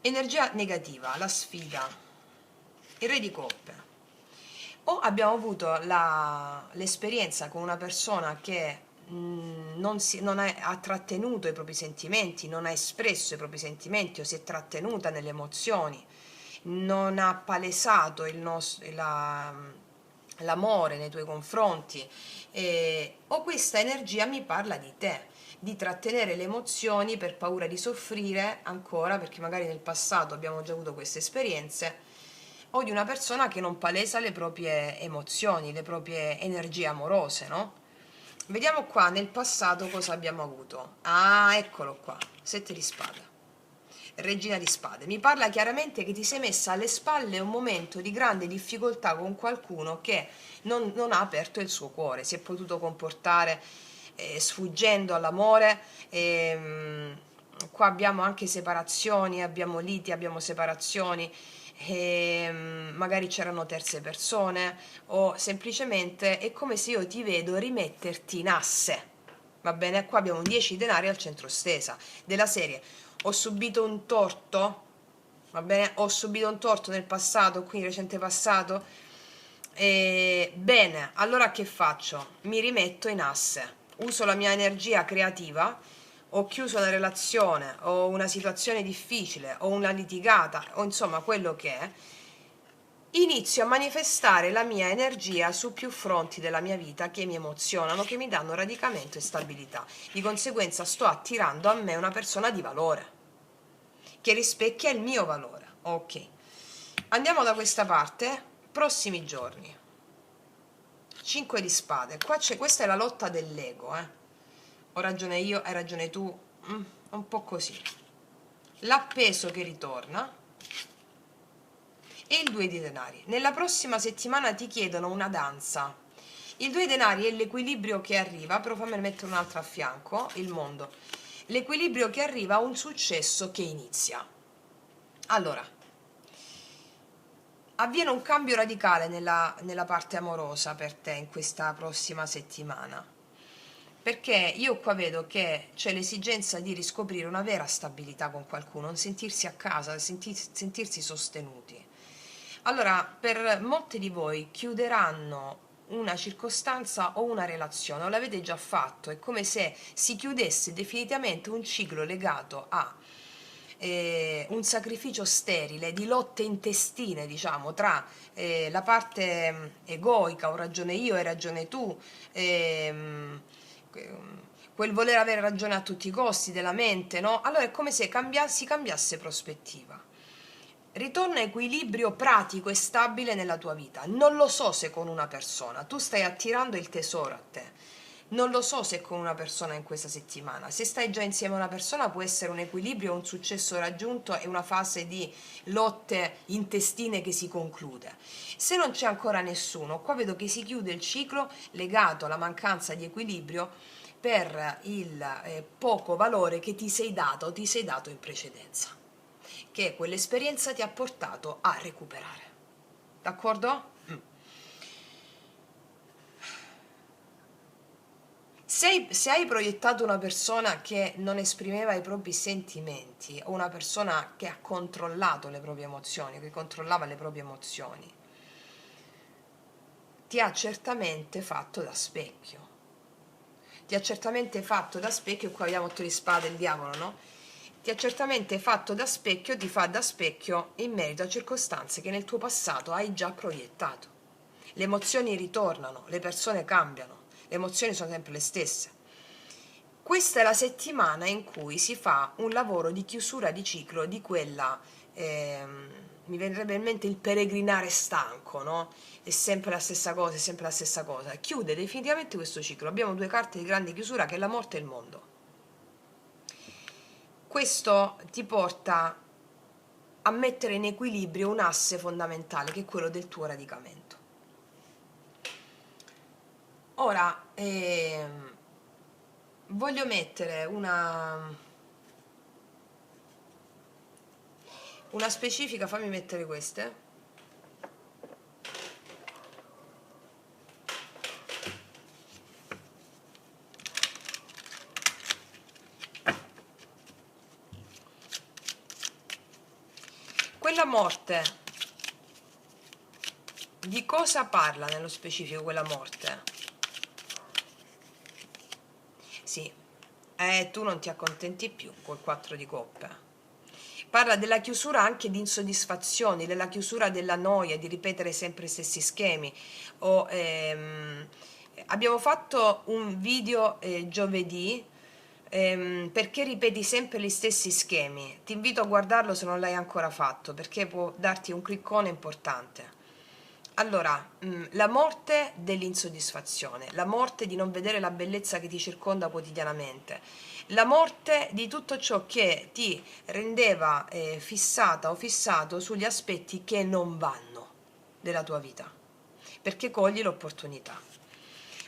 Energia negativa, la sfida, il re di coppe. O abbiamo avuto l'esperienza con una persona che non ha trattenuto i propri sentimenti, non ha espresso i propri sentimenti o si è trattenuta nelle emozioni, non ha palesato l'amore nei tuoi confronti, o questa energia mi parla di te, di trattenere le emozioni per paura di soffrire ancora, perché magari nel passato abbiamo già avuto queste esperienze, o di una persona che non palesa le proprie emozioni, le proprie energie amorose, no? Vediamo qua nel passato cosa abbiamo avuto. Ah, eccolo qua, 7 di spade. Regina di spade, mi parla chiaramente che ti sei messa alle spalle un momento di grande difficoltà con qualcuno che non ha aperto il suo cuore, si è potuto comportare sfuggendo all'amore. Qua abbiamo anche separazioni, abbiamo liti, abbiamo separazioni, magari c'erano terze persone, o semplicemente è come se io ti vedo rimetterti in asse. Va bene? Qua abbiamo un 10 denari al centro stesa, della serie ho subito un torto, va bene? Ho subito un torto nel passato, qui recente passato. Bene, allora che faccio? Mi rimetto in asse, uso la mia energia creativa, ho chiuso una relazione, o una situazione difficile, o una litigata, o insomma quello che è, inizio a manifestare la mia energia su più fronti della mia vita che mi emozionano, che mi danno radicamento e stabilità. Di conseguenza sto attirando a me una persona di valore, che rispecchia il mio valore. Ok, andiamo da questa parte, prossimi giorni. 5 di spade, qua c'è, questa è la lotta dell'ego, ho ragione io, hai ragione tu, un po' così. L'appeso che ritorna e il 2 di denari. Nella prossima settimana ti chiedono una danza. Il 2 di denari è l'equilibrio che arriva, però fammi mettere un'altra a fianco, il mondo. L'equilibrio che arriva a un successo che inizia. Allora, avviene un cambio radicale nella parte amorosa per te in questa prossima settimana, perché io qua vedo che c'è l'esigenza di riscoprire una vera stabilità con qualcuno, non sentirsi a casa, sentirsi sostenuti. Allora, per molti di voi chiuderanno una circostanza o una relazione, o l'avete già fatto, è come se si chiudesse definitivamente un ciclo legato a un sacrificio sterile di lotte intestine, diciamo, tra la parte egoica, ho ragione io, hai ragione tu, quel voler avere ragione a tutti i costi della mente, no? Allora è come se si cambiasse prospettiva. Ritorna equilibrio pratico e stabile nella tua vita. Non lo so se con una persona, tu stai attirando il tesoro a te. Non lo so se con una persona in questa settimana. Se stai già insieme a una persona può essere un equilibrio, un successo raggiunto e una fase di lotte intestine che si conclude. Se non c'è ancora nessuno, qua vedo che si chiude il ciclo legato alla mancanza di equilibrio per il poco valore che ti sei dato o ti sei dato in precedenza, che quell'esperienza ti ha portato a recuperare. D'accordo? Se hai proiettato una persona che non esprimeva i propri sentimenti o una persona che ha controllato le proprie emozioni, che controllava le proprie emozioni, ti ha certamente fatto da specchio. Ti ha certamente fatto da specchio, qua abbiamo 8 di spade, il diavolo, no? Ti ha certamente fatto da specchio, ti fa da specchio in merito a circostanze che nel tuo passato hai già proiettato. Le emozioni ritornano, le persone cambiano, le emozioni sono sempre le stesse. Questa è la settimana in cui si fa un lavoro di chiusura di ciclo di quella, mi verrebbe in mente il peregrinare stanco, no? È sempre la stessa cosa, è sempre la stessa cosa. Chiude definitivamente questo ciclo. Abbiamo 2 carte di grande chiusura che è la morte e il mondo. Questo ti porta a mettere in equilibrio un asse fondamentale che è quello del tuo radicamento. Ora, voglio mettere una specifica, fammi mettere queste. Quella morte, di cosa parla nello specifico quella morte? Sì, tu non ti accontenti più col 4 di coppe. Parla della chiusura anche di insoddisfazioni, della chiusura della noia, di ripetere sempre i stessi schemi. Abbiamo fatto un video giovedì, perché ripeti sempre gli stessi schemi. Ti invito a guardarlo se non l'hai ancora fatto, perché può darti un cliccone importante. Allora, la morte dell'insoddisfazione, la morte di non vedere la bellezza che ti circonda quotidianamente, la morte di tutto ciò che ti rendeva fissata o fissato sugli aspetti che non vanno della tua vita, perché cogli l'opportunità.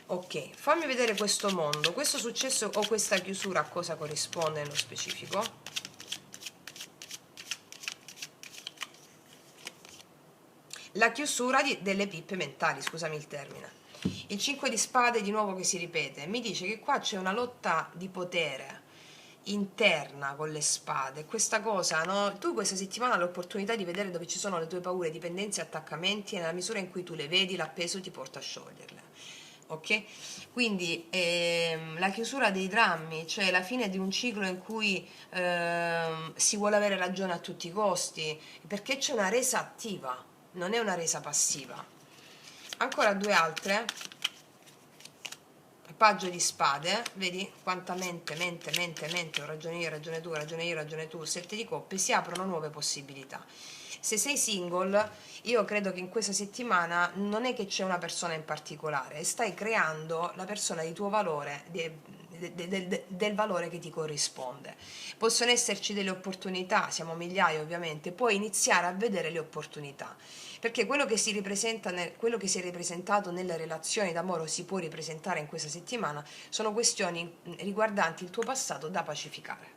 Ok, fammi vedere questo mondo, questo successo o questa chiusura a cosa corrisponde nello specifico? La chiusura delle pippe mentali, scusami il termine. Il 5 di spade di nuovo che si ripete, mi dice che qua c'è una lotta di potere interna con le spade, questa cosa, no? Tu questa settimana hai l'opportunità di vedere dove ci sono le tue paure, dipendenze e attaccamenti e nella misura in cui tu le vedi l'appeso ti porta a scioglierle, ok? Quindi la chiusura dei drammi, cioè la fine di un ciclo in cui si vuole avere ragione a tutti i costi, perché c'è una resa attiva, non è una resa passiva. Ancora 2 altre, paggio di spade, vedi quanta mente, ho ragione io, ragione tu, ragione io, ragione tu, 7 di coppe, si aprono nuove possibilità. Se sei single, io credo che in questa settimana non è che c'è una persona in particolare, stai creando la persona di tuo valore, del valore che ti corrisponde. Possono esserci delle opportunità, siamo migliaia ovviamente, puoi iniziare a vedere le opportunità, perché quello che si ripresenta quello che si è ripresentato nelle relazioni d'amore o si può ripresentare in questa settimana sono questioni riguardanti il tuo passato da pacificare.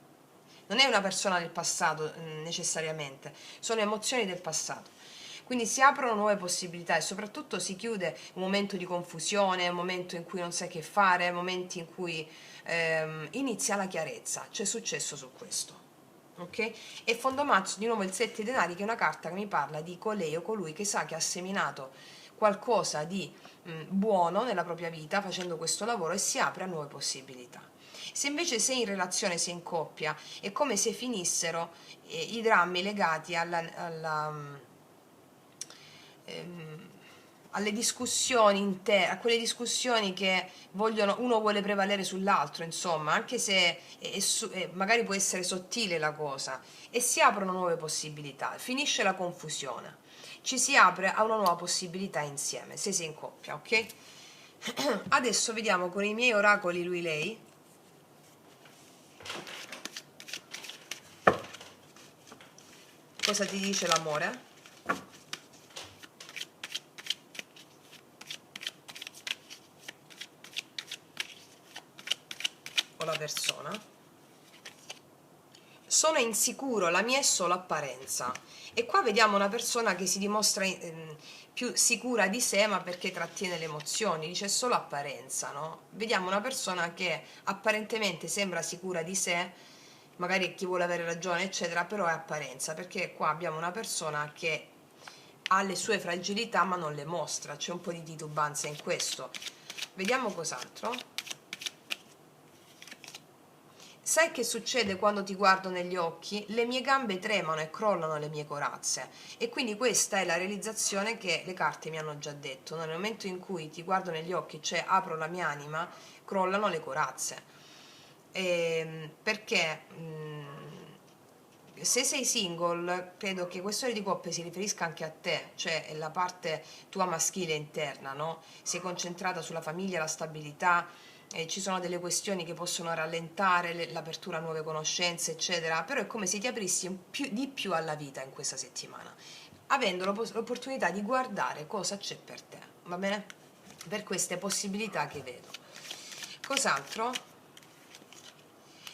Non è una persona del passato necessariamente, sono emozioni del passato. Quindi si aprono nuove possibilità e soprattutto si chiude un momento di confusione, un momento in cui non sai che fare, momenti in cui inizia la chiarezza. C'è successo su questo. Ok? E fondomazzo di nuovo il 7 denari, che è una carta che mi parla di colei o colui che sa che ha seminato qualcosa di buono nella propria vita facendo questo lavoro e si apre a nuove possibilità. Se invece sei in relazione, sei in coppia, è come se finissero i drammi legati ehm, alle discussioni a quelle discussioni che uno vuole prevalere sull'altro, insomma, anche se magari può essere sottile la cosa, e si aprono nuove possibilità, finisce la confusione, ci si apre a una nuova possibilità insieme, se sei in coppia, ok? Adesso vediamo con i miei oracoli lui lei cosa ti dice l'amore o la persona. Sono insicuro, la mia è solo apparenza. E qua vediamo una persona che si dimostra più sicura di sé, ma perché trattiene le emozioni, dice solo apparenza, no? Vediamo una persona che apparentemente sembra sicura di sé, magari chi vuole avere ragione, eccetera, però è apparenza, perché qua abbiamo una persona che ha le sue fragilità ma non le mostra, c'è un po' di titubanza in questo. Vediamo cos'altro. Sai che succede quando ti guardo negli occhi? Le mie gambe tremano e crollano le mie corazze. E quindi questa è la realizzazione che le carte mi hanno già detto, no? Nel momento in cui ti guardo negli occhi, cioè apro la mia anima, crollano le corazze. Perché se sei single, credo che questione di coppia si riferisca anche a te, cioè è la parte tua maschile interna, no? Sei concentrata sulla famiglia, la stabilità, ci sono delle questioni che possono rallentare l'apertura a nuove conoscenze, eccetera, però è come se ti aprissi di più alla vita in questa settimana, avendo l'opportunità di guardare cosa c'è per te, va bene? Per queste possibilità che vedo. Cos'altro?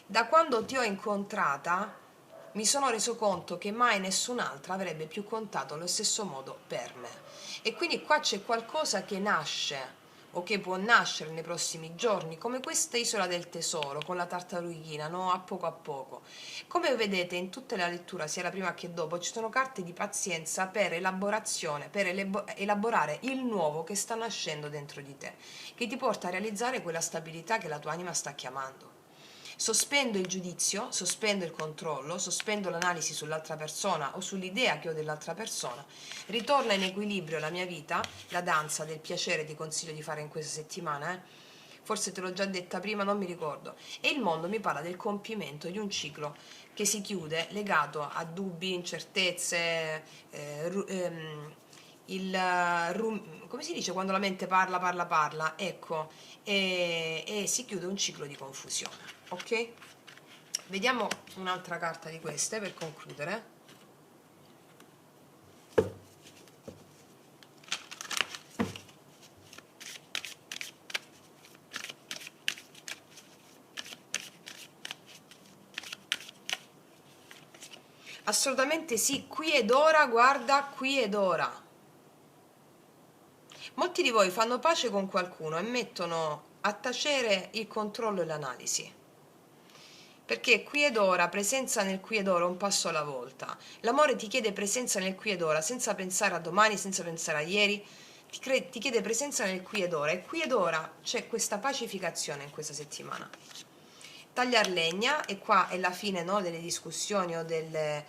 Da quando ti ho incontrata mi sono reso conto che mai nessun'altra avrebbe più contato allo stesso modo per me. E quindi qua c'è qualcosa che nasce o che può nascere nei prossimi giorni, come questa isola del tesoro con la tartarughina, no? A poco. Come vedete in tutte le letture, sia la prima che dopo, ci sono carte di pazienza per elaborazione, per elaborare il nuovo che sta nascendo dentro di te, che ti porta a realizzare quella stabilità che la tua anima sta chiamando. Sospendo il giudizio, sospendo il controllo, sospendo l'analisi sull'altra persona o sull'idea che ho dell'altra persona, ritorna in equilibrio la mia vita, la danza del piacere ti consiglio di fare in questa settimana, forse te l'ho già detta prima, non mi ricordo, e il mondo mi parla del compimento di un ciclo che si chiude legato a dubbi, incertezze, come si dice quando la mente parla, ecco, e si chiude un ciclo di confusione, ok? Vediamo un'altra carta di queste per concludere. Assolutamente sì, qui ed ora, guarda, qui ed ora. Molti di voi fanno pace con qualcuno e mettono a tacere il controllo e l'analisi. Perché qui ed ora, presenza nel qui ed ora, un passo alla volta. L'amore ti chiede presenza nel qui ed ora, senza pensare a domani, senza pensare a ieri, ti chiede presenza nel qui ed ora. E qui ed ora c'è questa pacificazione in questa settimana. Tagliar legna, e qua è la fine, no, delle discussioni o delle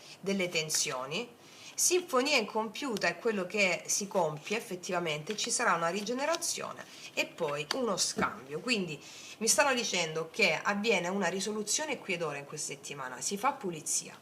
tensioni. Sinfonia incompiuta è quello che si compie effettivamente, ci sarà una rigenerazione e poi uno scambio. Quindi mi stanno dicendo che avviene una risoluzione qui ed ora in questa settimana, si fa pulizia.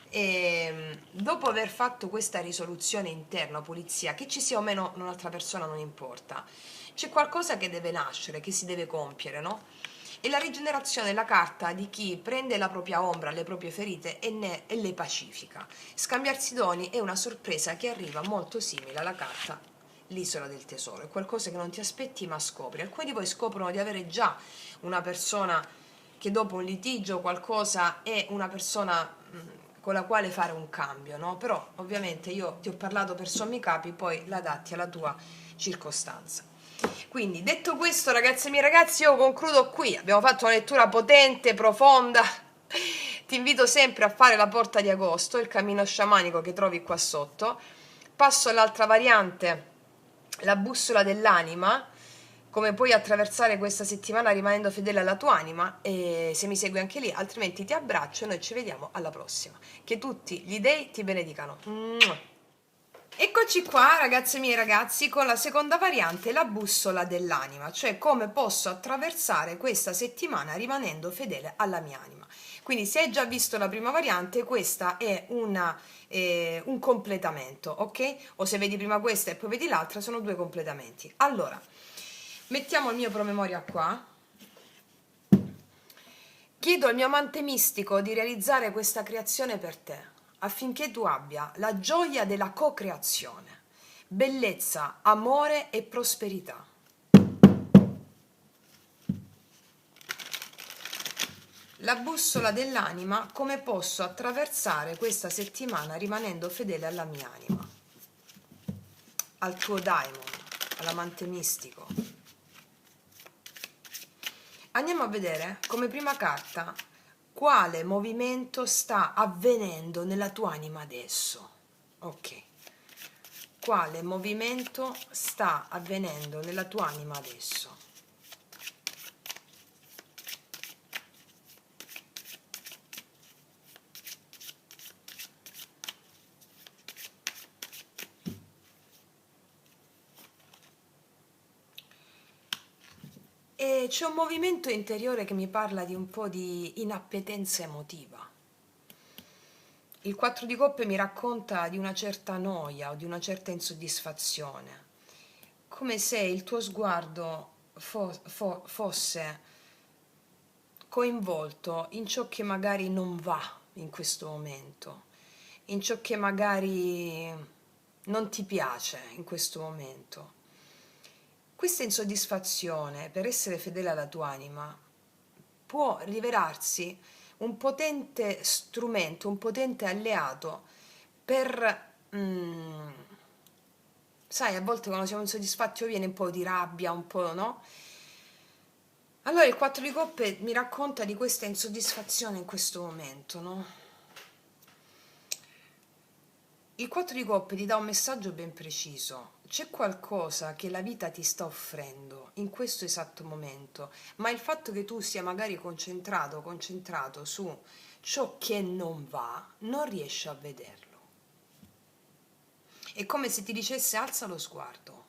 E dopo aver fatto questa risoluzione interna, pulizia, che ci sia o meno un'altra persona non importa, c'è qualcosa che deve nascere, che si deve compiere, no? E la rigenerazione è la carta di chi prende la propria ombra, le proprie ferite e le pacifica. Scambiarsi doni è una sorpresa che arriva molto simile alla carta l'isola del tesoro, è qualcosa che non ti aspetti ma scopri. Alcuni di voi scoprono di avere già una persona che dopo un litigio o qualcosa è una persona con la quale fare un cambio, no? Però ovviamente io ti ho parlato per sommi capi, poi l'adatti alla tua circostanza. Quindi detto questo, ragazzi e miei ragazzi, io concludo qui. Abbiamo fatto una lettura potente, profonda. Ti invito sempre a fare la porta di agosto, il cammino sciamanico che trovi qua sotto. Passo all'altra variante, la bussola dell'anima, come puoi attraversare questa settimana rimanendo fedele alla tua anima, e se mi segui anche lì, altrimenti ti abbraccio e noi ci vediamo alla prossima. Che tutti gli dei ti benedicano. Eccoci qua, ragazze e miei ragazzi, con la seconda variante, la bussola dell'anima, cioè come posso attraversare questa settimana rimanendo fedele alla mia anima. Quindi se hai già visto la prima variante, questa è un completamento, ok? O se vedi prima questa e poi vedi l'altra, sono due completamenti. Allora, Mettiamo il mio promemoria qua. Chiedo al mio amante mistico di realizzare questa creazione per te, affinché tu abbia la gioia della co-creazione, bellezza, amore e prosperità. La bussola dell'anima, come posso attraversare questa settimana rimanendo fedele alla mia anima, al tuo daimon, all'amante mistico. Andiamo a vedere come prima carta quale movimento sta avvenendo nella tua anima adesso. Ok. Quale movimento sta avvenendo nella tua anima adesso? E c'è un movimento interiore che mi parla di un po' di inappetenza emotiva. Il 4 di coppe mi racconta di una certa noia o di una certa insoddisfazione, come se il tuo sguardo fosse coinvolto in ciò che magari non va in questo momento, in ciò che magari non ti piace in questo momento. Questa insoddisfazione, per essere fedele alla tua anima, può rivelarsi un potente strumento, un potente alleato per, sai, a volte quando siamo insoddisfatti o viene un po' di rabbia, un po', no? Allora il 4 di coppe mi racconta di questa insoddisfazione in questo momento, no? Il 4 di coppe ti dà un messaggio ben preciso. C'è qualcosa che la vita ti sta offrendo in questo esatto momento, ma il fatto che tu sia magari concentrato su ciò che non va, non riesci a vederlo. È come se ti dicesse alza lo sguardo.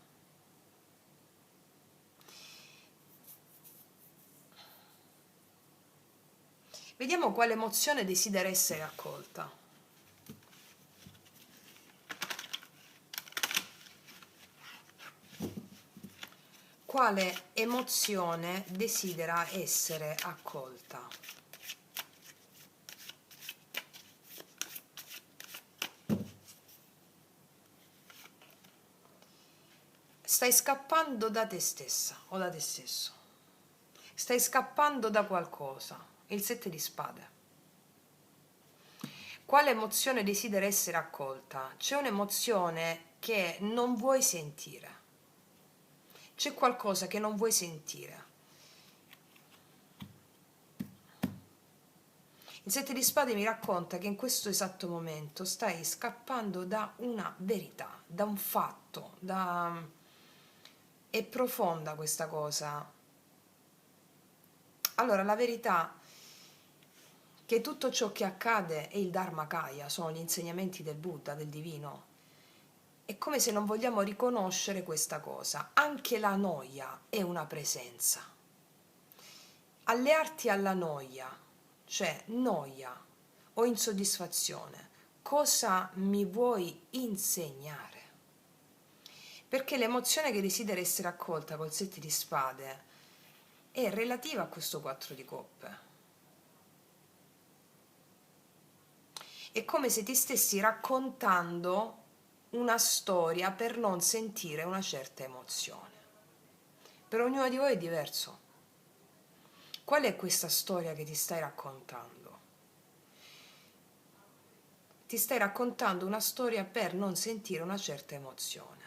Vediamo quale emozione desidera essere accolta. Quale emozione desidera essere accolta? Stai scappando da te stessa o da te stesso. Stai scappando da qualcosa. Il 7 di spade. Quale emozione desidera essere accolta? C'è un'emozione che non vuoi sentire. C'è qualcosa che non vuoi sentire. Il 7 di spade mi racconta che in questo esatto momento stai scappando da una verità, da un fatto, è profonda questa cosa. Allora, la verità è che tutto ciò che accade è il Dharmakaya, sono gli insegnamenti del Buddha, del divino. È come se non vogliamo riconoscere questa cosa. Anche la noia è una presenza. Allearti alla noia, cioè noia o insoddisfazione, cosa mi vuoi insegnare? Perché l'emozione che desidera essere accolta col 7 di spade è relativa a questo 4 di coppe. È come se ti stessi raccontando una storia per non sentire una certa emozione. Per ognuno di voi è diverso. Qual è questa storia che ti stai raccontando? Ti stai raccontando una storia per non sentire una certa emozione.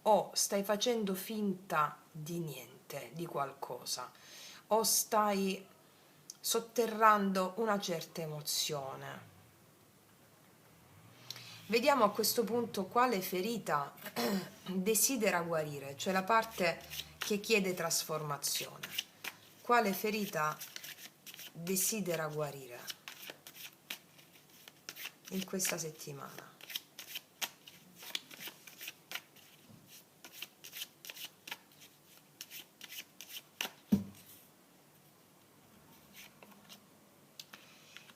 O stai facendo finta di niente, di qualcosa, o stai sotterrando una certa emozione. Vediamo a questo punto quale ferita desidera guarire, cioè la parte che chiede trasformazione. Quale ferita desidera guarire in questa settimana?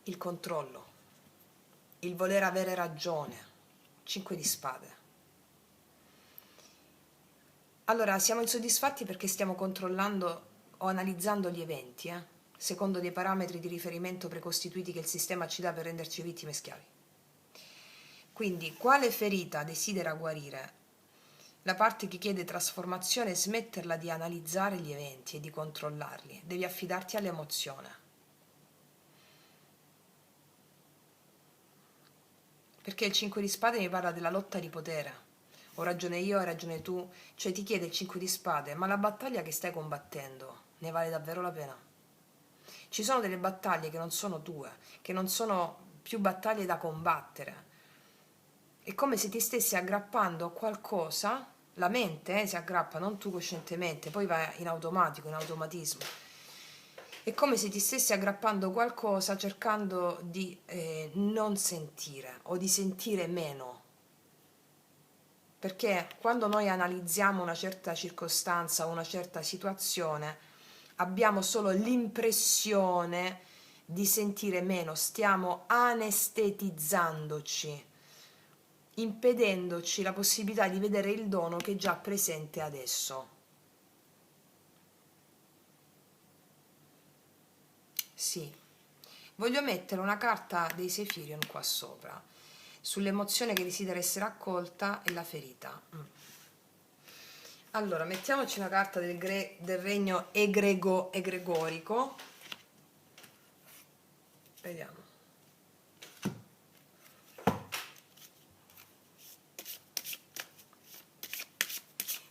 Il controllo, il voler avere ragione, 5 di spade. Allora, siamo insoddisfatti perché stiamo controllando o analizzando gli eventi, secondo dei parametri di riferimento precostituiti che il sistema ci dà per renderci vittime e schiavi. Quindi, quale ferita desidera guarire? La parte che chiede trasformazione è smetterla di analizzare gli eventi e di controllarli. Devi affidarti all'emozione. Perché il 5 di spade mi parla della lotta di potere. Ho ragione io, hai ragione tu. Cioè ti chiede il 5 di spade, ma la battaglia che stai combattendo ne vale davvero la pena? Ci sono delle battaglie che non sono tue, che non sono più battaglie da combattere. È come se ti stessi aggrappando a qualcosa, la mente si aggrappa, non tu coscientemente, poi va in automatico, in automatismo. È come se ti stessi aggrappando a qualcosa cercando di non sentire o di sentire meno. Perché quando noi analizziamo una certa circostanza o una certa situazione, abbiamo solo l'impressione di sentire meno, stiamo anestetizzandoci, impedendoci la possibilità di vedere il dono che è già presente adesso. Sì, voglio mettere una carta dei Sefirion qua sopra, sull'emozione che desidera essere accolta e la ferita. Allora, mettiamoci una carta del regno egregorico. Vediamo.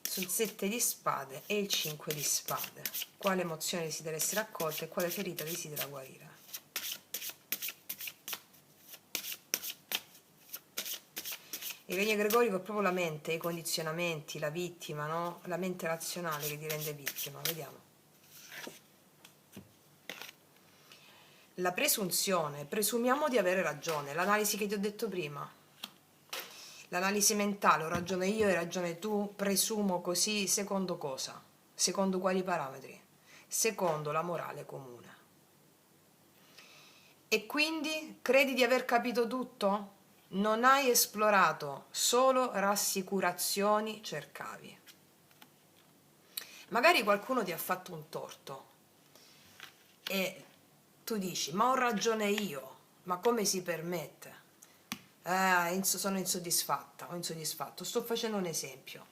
Sul 7 di spade e il 5 di spade. Quale emozione desidera essere accolta e quale ferita desidera guarire? Il regno gregorico è proprio la mente, i condizionamenti, la vittima, no? La mente razionale che ti rende vittima. Vediamo. La presunzione, presumiamo di avere ragione, l'analisi che ti ho detto prima. L'analisi mentale, ho ragione io, hai ragione tu, presumo così, secondo cosa? Secondo quali parametri? Secondo la morale comune. E quindi credi di aver capito tutto? Non hai esplorato, solo rassicurazioni cercavi. Magari qualcuno ti ha fatto un torto e tu dici, ma ho ragione io, ma come si permette? Sono insoddisfatta o insoddisfatto. Sto facendo un esempio.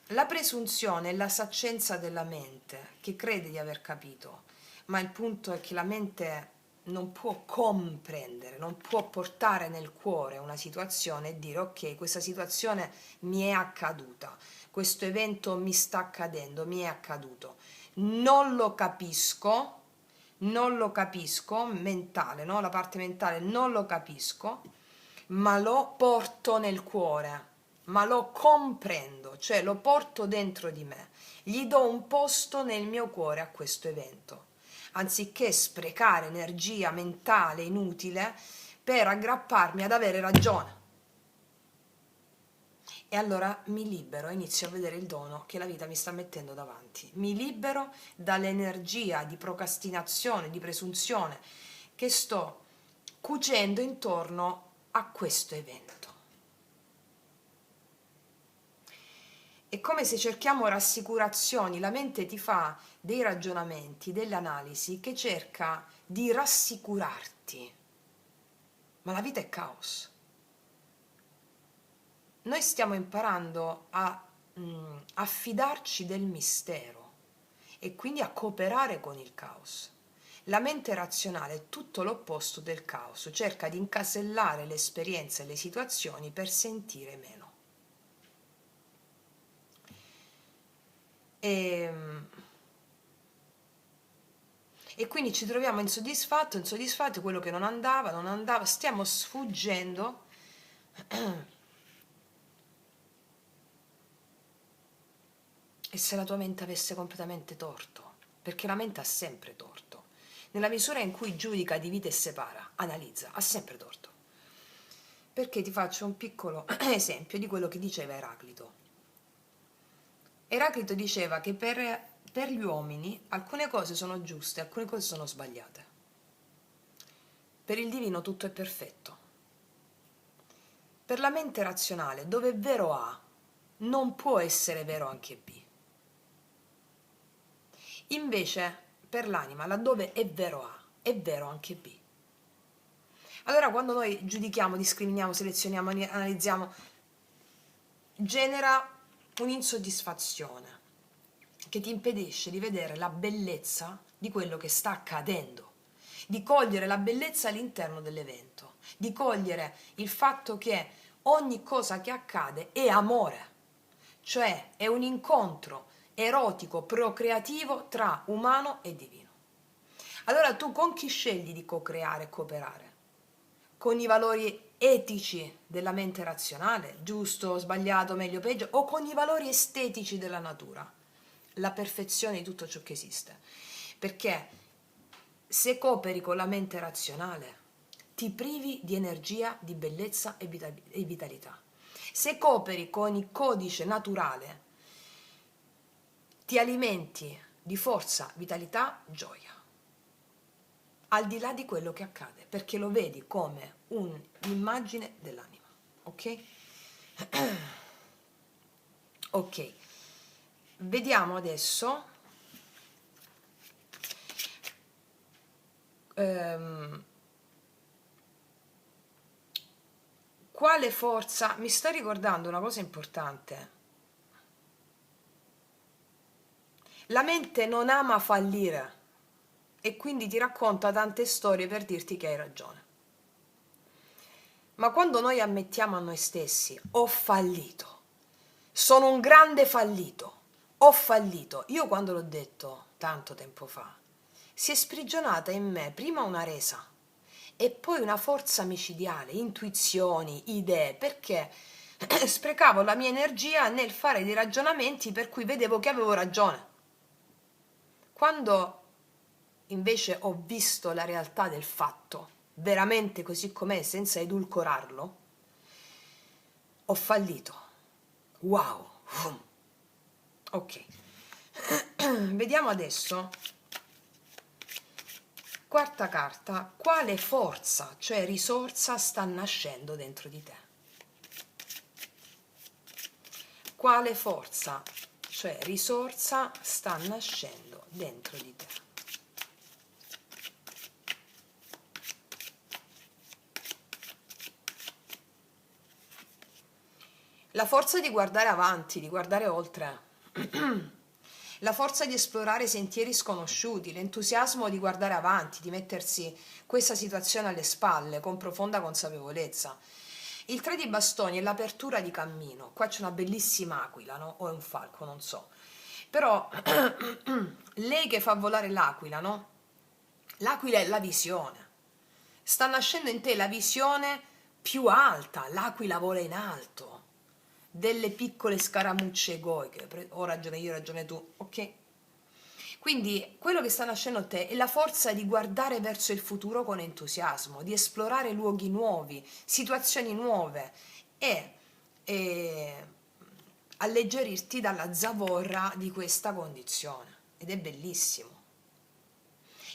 La presunzione è la saccenza della mente che crede di aver capito, ma il punto è che la mente non può comprendere, non può portare nel cuore una situazione e dire ok, questa situazione mi è accaduta, questo evento mi sta accadendo, mi è accaduto, non lo capisco, non lo capisco, mentale, no? La parte mentale non lo capisco, ma lo porto nel cuore, ma lo comprendo, cioè lo porto dentro di me, gli do un posto nel mio cuore a questo evento, anziché sprecare energia mentale inutile per aggrapparmi ad avere ragione. E allora mi libero e inizio a vedere il dono che la vita mi sta mettendo davanti. Mi libero dall'energia di procrastinazione, di presunzione che sto cucendo intorno a questo evento. È come se cerchiamo rassicurazioni, la mente ti fa dei ragionamenti, delle analisi che cerca di rassicurarti, ma la vita è caos. Noi stiamo imparando a fidarci del mistero e quindi a cooperare con il caos. La mente razionale è tutto l'opposto del caos, cerca di incasellare le esperienze e le situazioni per sentire meno. E quindi ci troviamo insoddisfatti, quello che non andava, non andava, stiamo sfuggendo e se la tua mente avesse completamente torto, perché la mente ha sempre torto, nella misura in cui giudica, divide e separa, analizza, ha sempre torto. Perché ti faccio un piccolo esempio di quello che diceva Eraclito. Eraclito diceva che per gli uomini alcune cose sono giuste, alcune cose sono sbagliate. Per il divino tutto è perfetto. Per la mente razionale, dove è vero A, non può essere vero anche B. Invece per l'anima, laddove è vero A, è vero anche B. Allora quando noi giudichiamo, discriminiamo, selezioniamo, analizziamo, genera un'insoddisfazione che ti impedisce di vedere la bellezza di quello che sta accadendo, di cogliere la bellezza all'interno dell'evento, di cogliere il fatto che ogni cosa che accade è amore, cioè è un incontro erotico, procreativo tra umano e divino. Allora tu con chi scegli di co-creare e cooperare? Con i valori etici della mente razionale, giusto, sbagliato, meglio, peggio, o con i valori estetici della natura, la perfezione di tutto ciò che esiste. Perché se cooperi con la mente razionale, ti privi di energia, di bellezza e vitalità. Se cooperi con il codice naturale, ti alimenti di forza, vitalità, gioia, al di là di quello che accade, perché lo vedi come un'immagine dell'anima, ok? Ok, vediamo adesso quale forza. Mi sto ricordando una cosa importante. La mente non ama fallire e quindi ti racconta tante storie per dirti che hai ragione. Ma quando noi ammettiamo a noi stessi, ho fallito, sono un grande fallito, ho fallito, io quando l'ho detto tanto tempo fa, si è sprigionata in me prima una resa e poi una forza micidiale, intuizioni, idee, perché sprecavo la mia energia nel fare dei ragionamenti per cui vedevo che avevo ragione. Quando invece ho visto la realtà del fatto, veramente così com'è, senza edulcorarlo, ho fallito. Wow! Ok. Vediamo adesso, quarta carta, quale forza, cioè risorsa, sta nascendo dentro di te? Quale forza, cioè risorsa, sta nascendo dentro di te? La forza di guardare avanti, di guardare oltre, la forza di esplorare sentieri sconosciuti, l'entusiasmo di guardare avanti, di mettersi questa situazione alle spalle con profonda consapevolezza. Il 3 di bastoni è l'apertura di cammino. Qua c'è una bellissima aquila, no? O è un falco, non so. Però lei che fa volare l'aquila, no? L'aquila è la visione. Sta nascendo in te la visione più alta, l'aquila vola in alto, delle piccole scaramucce egoiche, ho ragione io, ragione tu, ok? Quindi quello che sta nascendo in te è la forza di guardare verso il futuro con entusiasmo, di esplorare luoghi nuovi, situazioni nuove e alleggerirti dalla zavorra di questa condizione. Ed è bellissimo.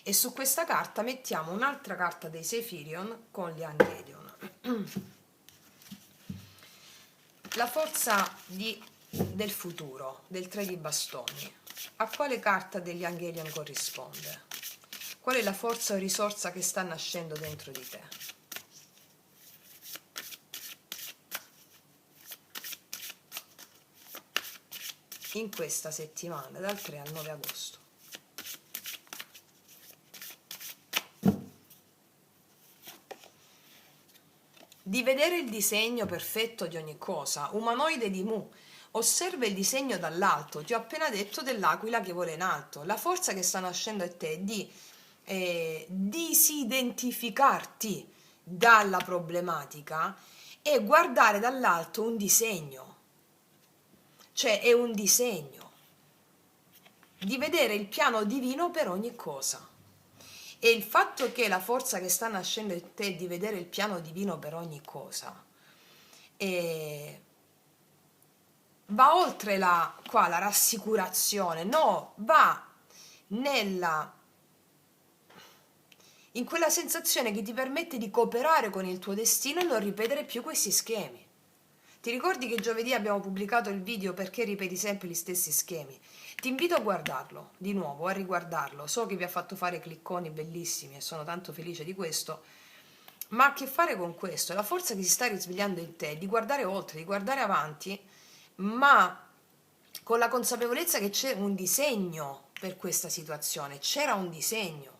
E su questa carta mettiamo un'altra carta dei Sephirion con gli Angelion. La forza del futuro, del 3 di bastoni, a quale carta degli Angelion corrisponde? Qual è la forza o risorsa che sta nascendo dentro di te? In questa settimana, dal 3 al 9 agosto. Di vedere il disegno perfetto di ogni cosa, umanoide di Mu. Osserva il disegno dall'alto, ti ho appena detto dell'aquila che vola in alto. La forza che sta nascendo a te è di disidentificarti dalla problematica e guardare dall'alto un disegno. Cioè è un disegno. Di vedere il piano divino per ogni cosa. E il fatto che la forza che sta nascendo in te di vedere il piano divino per ogni cosa va oltre la rassicurazione, no, va in quella sensazione che ti permette di cooperare con il tuo destino e non ripetere più questi schemi. Ti ti ricordi che giovedì abbiamo pubblicato il video perché ripeti sempre gli stessi schemi? Ti invito a guardarlo di nuovo, a riguardarlo. So che vi ha fatto fare clicconi bellissimi e sono tanto felice di questo, ma ha a che fare con questo, la forza che si sta risvegliando in te, di guardare oltre, di guardare avanti, ma con la consapevolezza che c'è un disegno per questa situazione, c'era un disegno.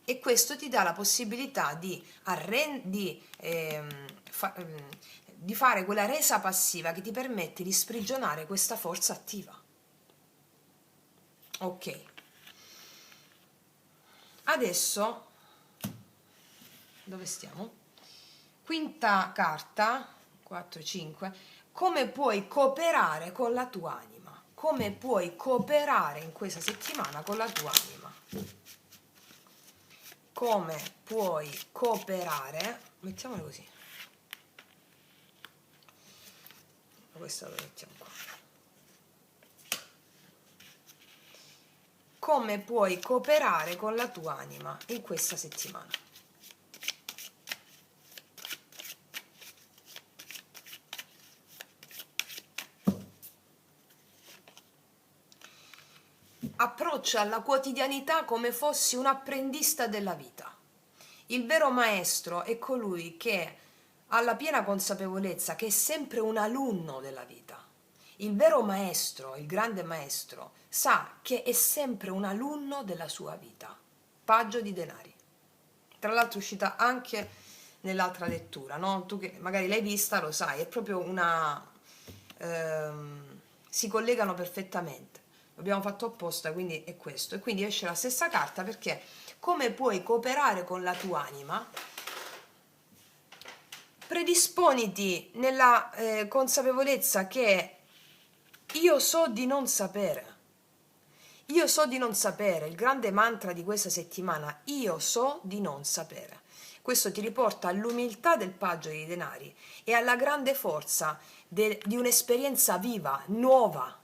E questo ti dà la possibilità di fare quella resa passiva che ti permette di sprigionare questa forza attiva. Ok. Adesso, dove stiamo? Quinta carta, 4, 5. Come puoi cooperare con la tua anima? Come puoi cooperare in questa settimana con la tua anima? Come puoi cooperare, mettiamolo così, questo lo mettiamo qua. Come puoi cooperare con la tua anima in questa settimana? Approccia alla quotidianità come fossi un apprendista della vita. Il vero maestro è colui che ha la piena consapevolezza che è sempre un alunno della vita. Il vero maestro, il grande maestro, sa che è sempre un alunno della sua vita. Paggio di denari. Tra l'altro è uscita anche nell'altra lettura, no? Tu che magari l'hai vista lo sai, è proprio una... si collegano perfettamente. L'abbiamo fatto apposta, quindi è questo. E quindi esce la stessa carta perché come puoi cooperare con la tua anima? Predisponiti nella consapevolezza che io so di non sapere. Io so di non sapere, il grande mantra di questa settimana, io so di non sapere. Questo ti riporta all'umiltà del paggio dei denari e alla grande forza di un'esperienza viva, nuova,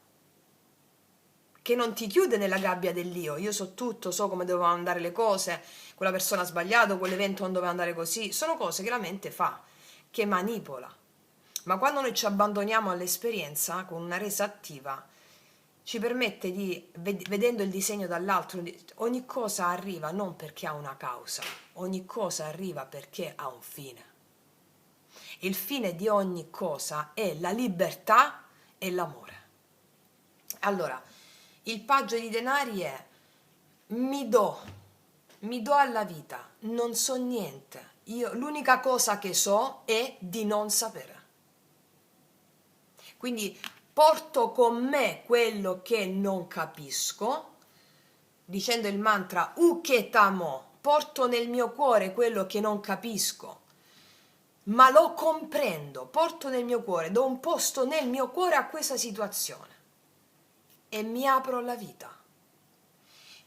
che non ti chiude nella gabbia dell'io. Io so tutto, so come dovevano andare le cose, quella persona ha sbagliato, quell'evento non doveva andare così. Sono cose che la mente fa, che manipola. Ma quando noi ci abbandoniamo all'esperienza con una resa attiva, ci permette di, vedendo il disegno dall'altro, ogni cosa arriva non perché ha una causa, ogni cosa arriva perché ha un fine. Il fine di ogni cosa è la libertà e l'amore. Allora, il paggio di denari è mi do alla vita, non so niente. L'unica cosa che so è di non sapere. Quindi porto con me quello che non capisco, dicendo il mantra Uketamo, porto nel mio cuore quello che non capisco, ma lo comprendo, porto nel mio cuore, do un posto nel mio cuore a questa situazione e mi apro alla vita.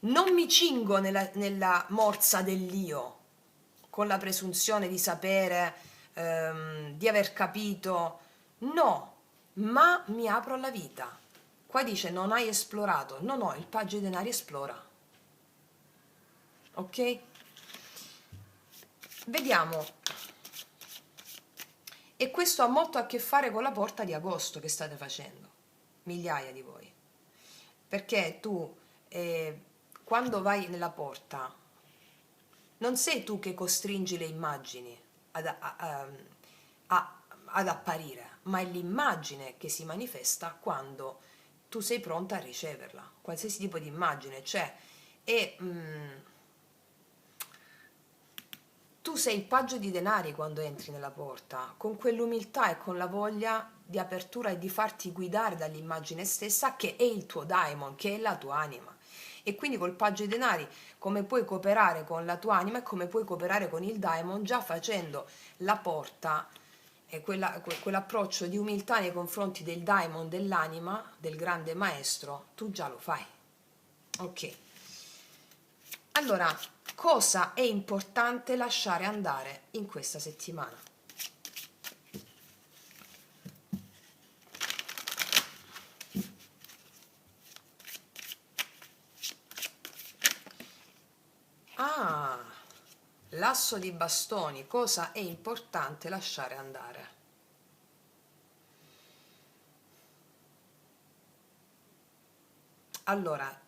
Non mi cingo nella morsa dell'io, con la presunzione di sapere, di aver capito, no, ma mi apro alla vita. Qua dice non hai esplorato, no, il paggio dei denari esplora. Ok? Vediamo. E questo ha molto a che fare con la porta di agosto che state facendo, migliaia di voi. Perché tu, quando vai nella porta, non sei tu che costringi le immagini ad apparire, ma è l'immagine che si manifesta quando tu sei pronta a riceverla, qualsiasi tipo di immagine, cioè tu sei il paggio di denari quando entri nella porta, con quell'umiltà e con la voglia di apertura e di farti guidare dall'immagine stessa che è il tuo daimon, che è la tua anima. E quindi col paggio di denari come puoi cooperare con la tua anima e come puoi cooperare con il daimon già facendo la porta e quell'approccio di umiltà nei confronti del daimon, dell'anima, del grande maestro, tu già lo fai. Ok. Allora, cosa è importante lasciare andare in questa settimana? Ah, l'asso di bastoni, cosa è importante lasciare andare? Allora,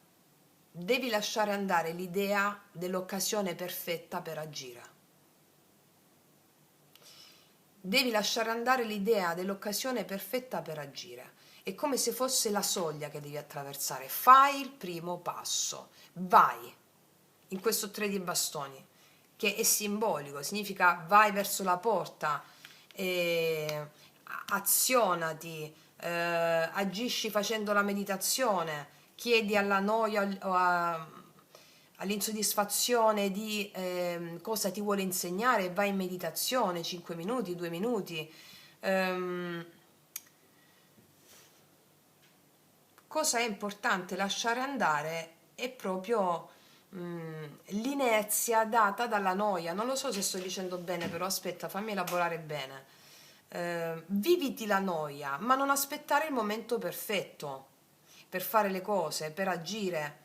devi lasciare andare l'idea dell'occasione perfetta per agire. Devi lasciare andare l'idea dell'occasione perfetta per agire. È come se fosse la soglia che devi attraversare. Fai il primo passo, vai in questo 3 di bastoni, che è simbolico, significa vai verso la porta, azionati, agisci facendo la meditazione, chiedi alla noia o all'insoddisfazione di cosa ti vuole insegnare e vai in meditazione 5 minuti, 2 minuti. Ehm, Cosa è importante lasciare andare è proprio l'inerzia data dalla noia. Non lo so se sto dicendo bene, però aspetta, fammi elaborare bene. Viviti la noia, ma non aspettare il momento perfetto per fare le cose, per agire.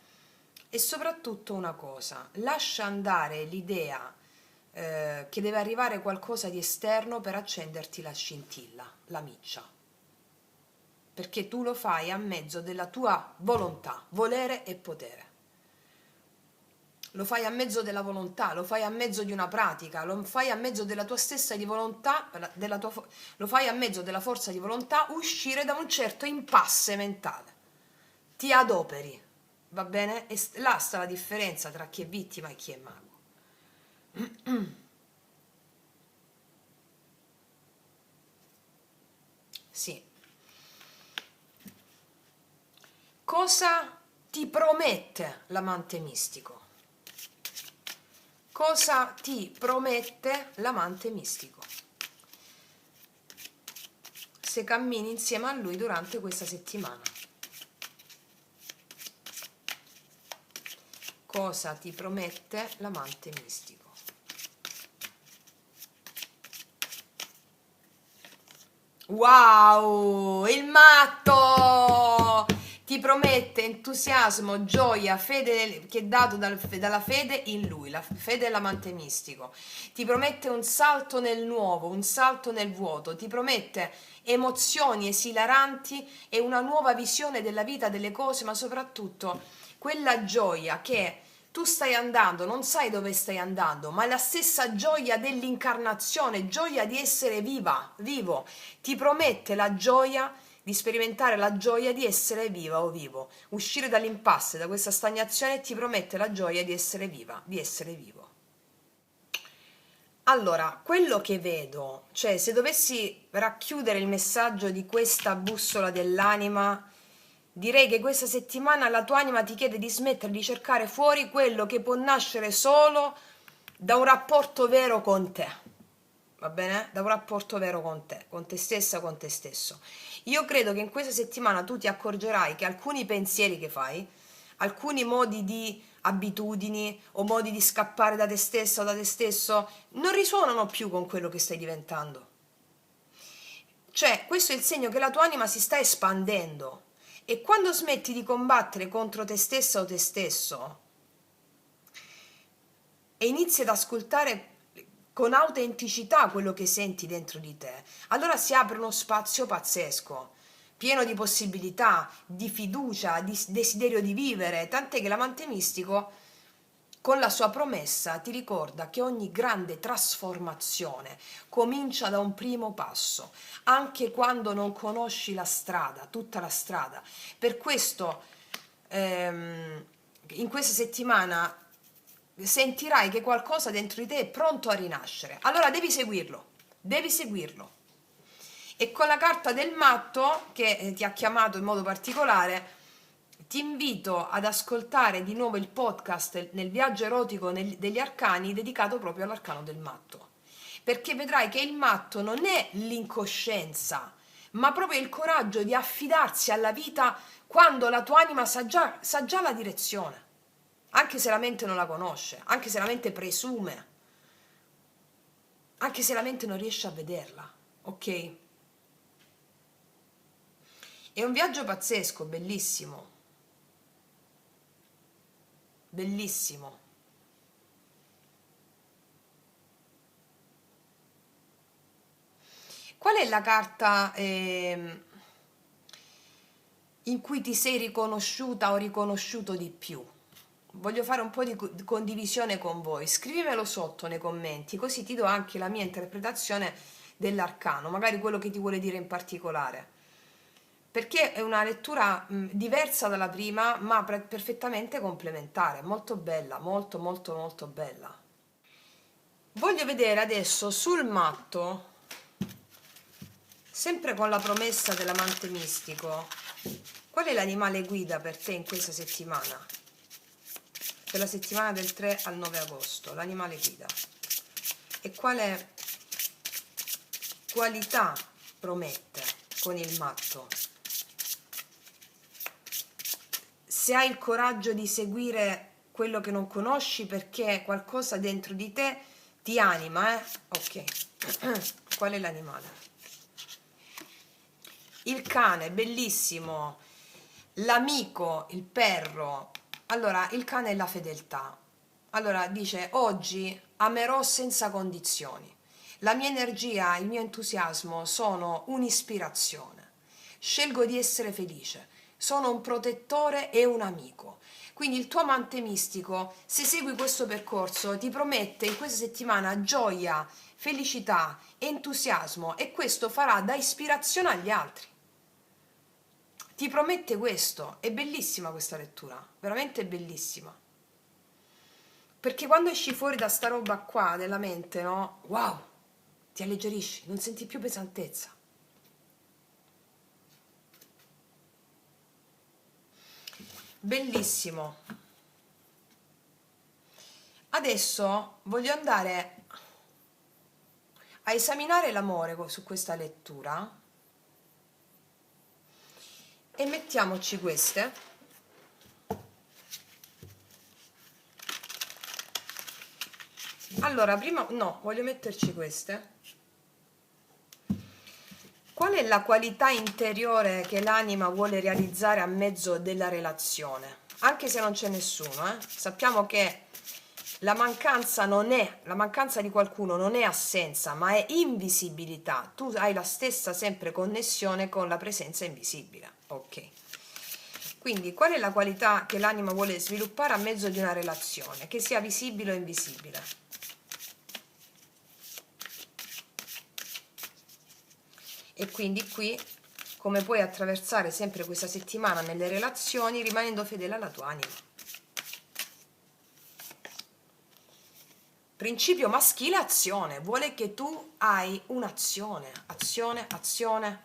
E soprattutto una cosa, lascia andare l'idea che deve arrivare qualcosa di esterno per accenderti la scintilla, la miccia, perché tu lo fai a mezzo della tua volontà, volere e potere. Lo fai a mezzo della volontà, lo fai a mezzo di una pratica, lo fai a mezzo della tua stessa di volontà, lo fai a mezzo della forza di volontà uscire da un certo impasse mentale. Ti adoperi, va bene? E là sta la differenza tra chi è vittima e chi è mago. Sì. Cosa ti promette l'amante mistico? Cosa ti promette l'amante mistico se cammini insieme a lui durante questa settimana? Cosa ti promette l'amante mistico? Wow, il matto! Ti promette entusiasmo, gioia, fede che è dato dalla fede in lui, la fede dell'amante mistico. Ti promette un salto nel nuovo, un salto nel vuoto, ti promette emozioni esilaranti e una nuova visione della vita, delle cose, ma soprattutto quella gioia che tu stai andando, non sai dove stai andando, ma è la stessa gioia dell'incarnazione, gioia di essere viva, vivo. Ti promette la gioia di sperimentare la gioia di essere viva o vivo, uscire dall'impasse, da questa stagnazione, ti promette la gioia di essere viva, di essere vivo. Allora, quello che vedo, cioè se dovessi racchiudere il messaggio di questa bussola dell'anima, direi che questa settimana la tua anima ti chiede di smettere di cercare fuori quello che può nascere solo da un rapporto vero con te. Va bene? Da un rapporto vero con te stessa, con te stesso. Io credo che in questa settimana tu ti accorgerai che alcuni pensieri che fai, alcuni modi di abitudini o modi di scappare da te stessa o da te stesso non risuonano più con quello che stai diventando. Cioè, questo è il segno che la tua anima si sta espandendo e quando smetti di combattere contro te stessa o te stesso e inizi ad ascoltare con autenticità quello che senti dentro di te, allora si apre uno spazio pazzesco, pieno di possibilità, di fiducia, di desiderio di vivere, tant'è che l'amante mistico con la sua promessa ti ricorda che ogni grande trasformazione comincia da un primo passo, anche quando non conosci la strada, tutta la strada. Per questo in questa settimana sentirai che qualcosa dentro di te è pronto a rinascere. Allora devi seguirlo, devi seguirlo. E con la carta del matto, che ti ha chiamato in modo particolare, ti invito ad ascoltare di nuovo il podcast nel viaggio erotico degli arcani dedicato proprio all'arcano del matto. Perché vedrai che il matto non è l'incoscienza, ma proprio il coraggio di affidarsi alla vita quando la tua anima sa già la direzione, anche se la mente non la conosce, anche se la mente presume, anche se la mente non riesce a vederla, ok? È un viaggio pazzesco, bellissimo, bellissimo. Qual è la carta in cui ti sei riconosciuta o riconosciuto di più. Voglio fare un po' di condivisione con voi, scrivimelo sotto nei commenti, così ti do anche la mia interpretazione dell'arcano, magari quello che ti vuole dire in particolare, perché è una lettura diversa dalla prima, ma perfettamente complementare, molto bella, molto molto molto bella. Voglio vedere adesso sul matto, sempre con la promessa dell'amante mistico, qual è l'animale guida per te in questa settimana? Per la settimana del 3 al 9 agosto, l'animale guida. E quale qualità promette con il matto? Se hai il coraggio di seguire quello che non conosci perché qualcosa dentro di te ti anima, ok. Qual è l'animale? Il cane, bellissimo. L'amico, il perro. Allora, il cane è la fedeltà. Allora, dice, oggi amerò senza condizioni. La mia energia, il mio entusiasmo sono un'ispirazione. Scelgo di essere felice. Sono un protettore e un amico. Quindi il tuo amante mistico, se segui questo percorso, ti promette in questa settimana gioia, felicità, entusiasmo e questo farà da ispirazione agli altri. Ti promette questo, è bellissima questa lettura, veramente bellissima. Perché quando esci fuori da sta roba qua della mente, no? Wow, ti alleggerisci, non senti più pesantezza. Bellissimo. Adesso voglio andare a esaminare l'amore su questa lettura e mettiamoci queste. Allora, prima no, voglio metterci queste. Qual è la qualità interiore che l'anima vuole realizzare a mezzo della relazione? Anche se non c'è nessuno, sappiamo che la mancanza di qualcuno non è assenza, ma è invisibilità. Tu hai la stessa sempre connessione con la presenza invisibile. Ok. Quindi, qual è la qualità che l'anima vuole sviluppare a mezzo di una relazione, che sia visibile o invisibile? E quindi qui, come puoi attraversare sempre questa settimana nelle relazioni rimanendo fedele alla tua anima. Principio maschile, azione. Vuole che tu hai un'azione, azione.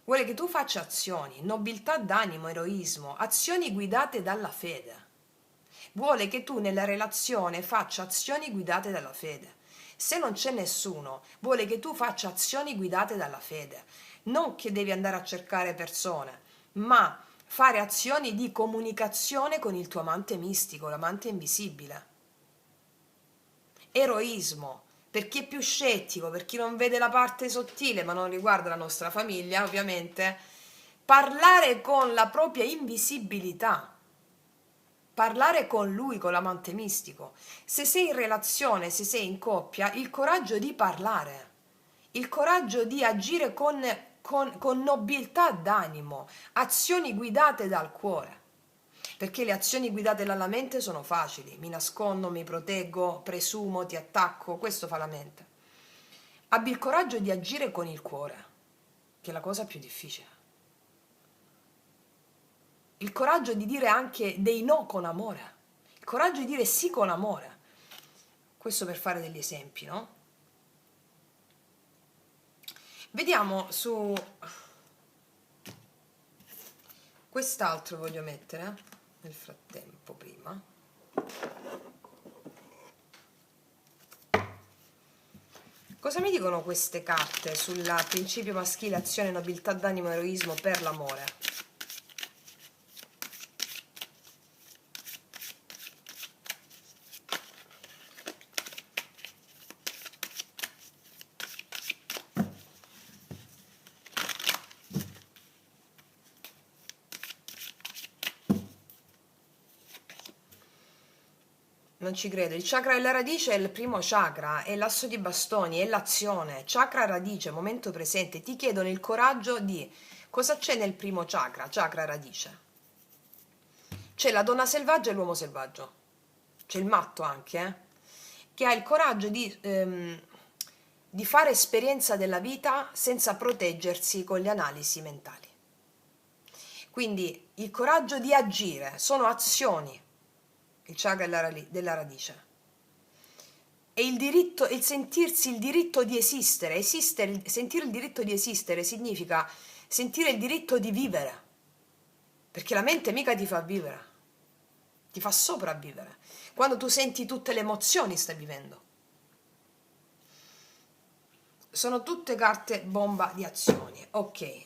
Vuole che tu faccia azioni, nobiltà d'animo, eroismo, azioni guidate dalla fede. Vuole che tu nella relazione faccia azioni guidate dalla fede. Se non c'è nessuno, vuole che tu faccia azioni guidate dalla fede. Non che devi andare a cercare persone, ma fare azioni di comunicazione con il tuo amante mistico, l'amante invisibile. Eroismo, per chi è più scettico, per chi non vede la parte sottile, ma non riguarda la nostra famiglia, ovviamente, parlare con la propria invisibilità. Parlare con lui, con l'amante mistico. Se sei in relazione, se sei in coppia, il coraggio di parlare, il coraggio di agire con nobiltà d'animo, azioni guidate dal cuore. Perché le azioni guidate dalla mente sono facili, mi nascondo, mi proteggo, presumo, ti attacco, questo fa la mente. Abbi il coraggio di agire con il cuore, che è la cosa più difficile. Il coraggio di dire anche dei no con amore, il coraggio di dire sì con amore. Questo per fare degli esempi, no? Vediamo su quest'altro, voglio mettere nel frattempo prima. Cosa mi dicono queste carte sul principio maschile, azione, nobiltà d'animo, eroismo per l'amore? Non ci credo. Il chakra della radice è il primo chakra, è l'asso di bastoni, è l'azione. Chakra radice, momento presente. Ti chiedono il coraggio di Cosa c'è nel primo chakra? Chakra radice. C'è la donna selvaggia e l'uomo selvaggio. C'è il matto anche, che ha il coraggio di fare esperienza della vita senza proteggersi con le analisi mentali. Quindi il coraggio di agire, sono azioni, il chakra della radice. E il diritto, il sentirsi il diritto di esistere, sentire il diritto di esistere significa sentire il diritto di vivere, perché la mente mica ti fa vivere, ti fa sopravvivere. Quando tu senti tutte le emozioni stai vivendo. Sono tutte carte bomba di azioni. Ok,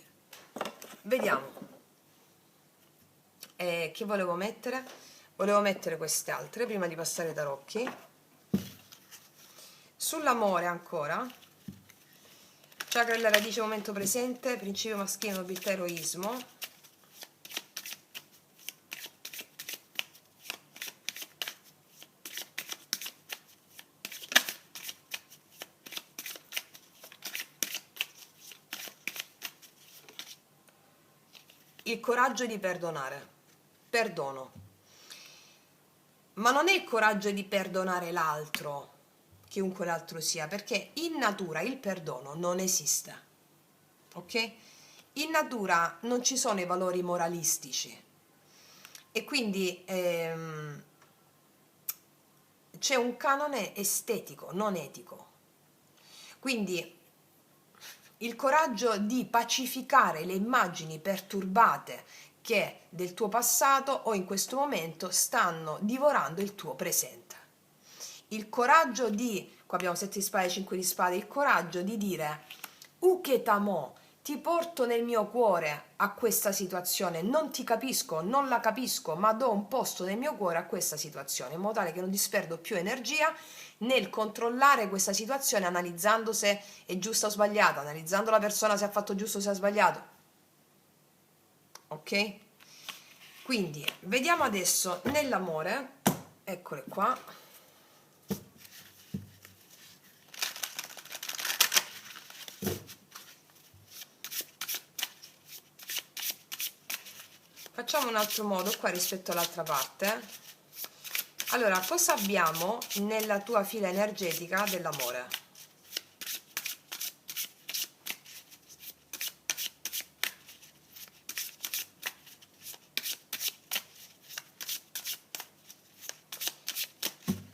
vediamo. Che volevo mettere? Volevo mettere queste altre prima di passare ai tarocchi. Sull'amore ancora. Chakra della radice, momento presente, principio maschile, nobiltà, eroismo. Il coraggio di perdonare. Perdono. Ma non è il coraggio di perdonare l'altro, chiunque l'altro sia, perché in natura il perdono non esiste. Ok? In natura non ci sono i valori moralistici e quindi c'è un canone estetico, non etico. Quindi il coraggio di pacificare le immagini perturbate che del tuo passato o in questo momento stanno divorando il tuo presente. Il coraggio di, qua abbiamo 7 di spade, 5 di spade, il coraggio di dire Uketamo, ti porto nel mio cuore a questa situazione, non ti capisco, non la capisco, ma do un posto nel mio cuore a questa situazione, in modo tale che non disperdo più energia nel controllare questa situazione, analizzando se è giusta o sbagliata, analizzando la persona se ha fatto giusto o se ha sbagliato. Ok? Quindi vediamo adesso nell'amore, eccole qua. Facciamo un altro modo qua rispetto all'altra parte. Allora, cosa abbiamo nella tua fila energetica dell'amore?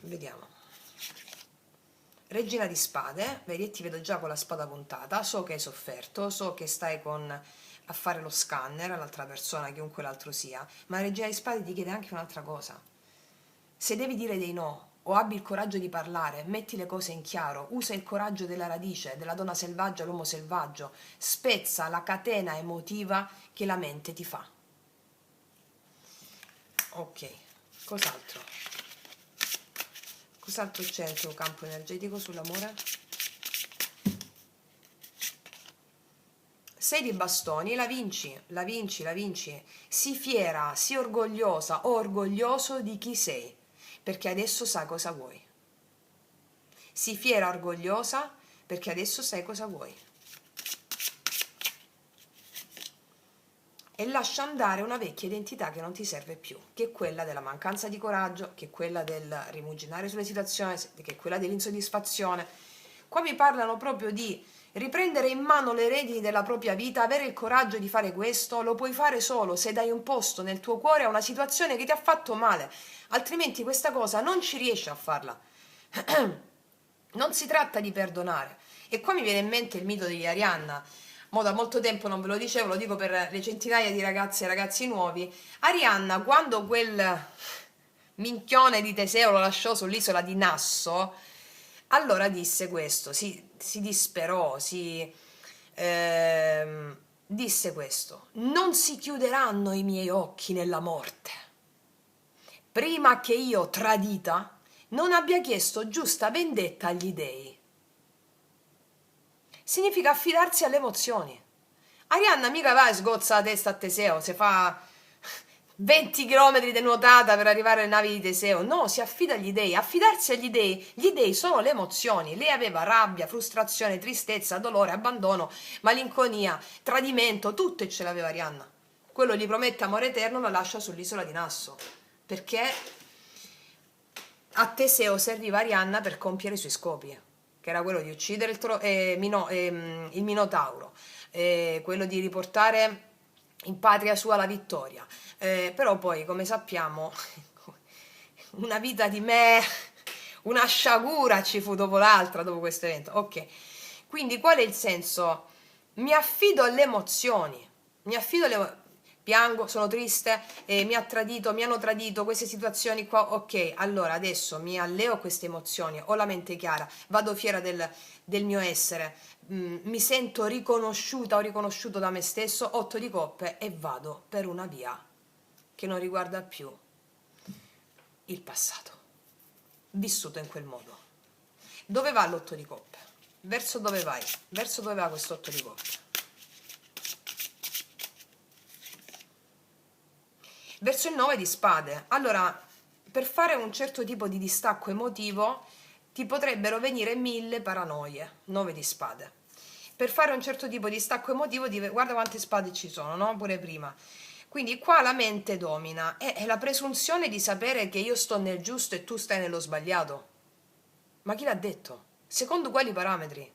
Vediamo. Regina di spade, vedi, ti vedo già con la spada puntata, so che hai sofferto, so che stai a fare lo scanner all'altra persona, chiunque l'altro sia, ma la regina di spade ti chiede anche un'altra cosa. Se devi dire dei no, o abbi il coraggio di parlare, metti le cose in chiaro, usa il coraggio della radice, della donna selvaggia all'uomo selvaggio, spezza la catena emotiva che la mente ti fa. Ok, cos'altro? Cos'altro c'è nel tuo campo energetico sull'amore? 6 di bastoni, la vinci, la vinci, la vinci. Sii fiera, sii orgogliosa o orgoglioso di chi sei, perché adesso sai cosa vuoi. Sii fiera, orgogliosa, perché adesso sai cosa vuoi. E lascia andare una vecchia identità che non ti serve più, che è quella della mancanza di coraggio, che è quella del rimuginare sulle situazioni, che è quella dell'insoddisfazione. Qua mi parlano proprio di riprendere in mano le redini della propria vita, avere il coraggio di fare questo. Lo puoi fare solo se dai un posto nel tuo cuore a una situazione che ti ha fatto male, altrimenti questa cosa non ci riesci a farla. Non si tratta di perdonare. E qua mi viene in mente il mito di Arianna. Mo da molto tempo non ve lo dicevo, lo dico per le centinaia di ragazze e ragazzi nuovi. Arianna, quando quel minchione di Teseo lo lasciò sull'isola di Nasso, allora disse questo, si disperò, disse questo: non si chiuderanno i miei occhi nella morte, prima che io, tradita, non abbia chiesto giusta vendetta agli dei. Significa affidarsi alle emozioni. Arianna mica va e sgozza la testa a Teseo, se fa 20 km di nuotata per arrivare alle navi di Teseo. No, si affida agli dei. Affidarsi agli dei, gli dei sono le emozioni. Lei aveva rabbia, frustrazione, tristezza, dolore, abbandono, malinconia, tradimento, tutto, e ce l'aveva Arianna. Quello gli promette amore eterno, la lascia sull'isola di Nasso, perché a Teseo serviva Arianna per compiere i suoi scopi, che era quello di uccidere il Minotauro, quello di riportare in patria sua la vittoria. Però poi, come sappiamo, una vita di me, una sciagura ci fu dopo l'altra, dopo questo evento. Ok, quindi qual è il senso? Mi affido alle emozioni, mi affido alle piango, sono triste, mi hanno tradito, queste situazioni qua, ok, allora adesso mi alleo a queste emozioni, ho la mente chiara, vado fiera del mio essere, mi sento riconosciuta o riconosciuto da me stesso, 8 di coppe, e vado per una via che non riguarda più il passato, vissuto in quel modo. Dove va l'8 di coppe? Verso dove vai? Verso dove va questo 8 di coppe? Verso il 9 di spade. Allora, per fare un certo tipo di distacco emotivo ti potrebbero venire 1000 paranoie. 9 di spade. Per fare un certo tipo di distacco emotivo, guarda quante spade ci sono, no? Pure prima. Quindi qua la mente domina, è la presunzione di sapere che io sto nel giusto e tu stai nello sbagliato. Ma chi l'ha detto? Secondo quali parametri?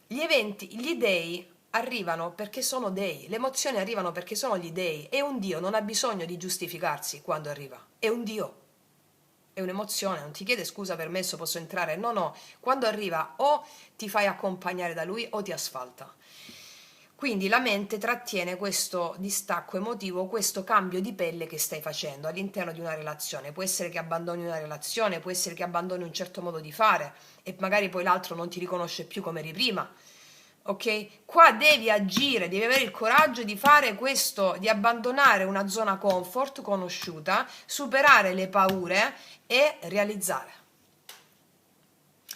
Gli eventi, gli dei arrivano perché sono dei, le emozioni arrivano perché sono gli dei, e un dio non ha bisogno di giustificarsi quando arriva, è un dio, è un'emozione, non ti chiede scusa, permesso, posso entrare, no no, quando arriva o ti fai accompagnare da lui o ti asfalta. Quindi la mente trattiene questo distacco emotivo, questo cambio di pelle che stai facendo all'interno di una relazione. Può essere che abbandoni una relazione, può essere che abbandoni un certo modo di fare e magari poi l'altro non ti riconosce più come eri prima. Ok? Qua devi agire, devi avere il coraggio di fare questo, di abbandonare una zona comfort conosciuta, superare le paure e realizzare.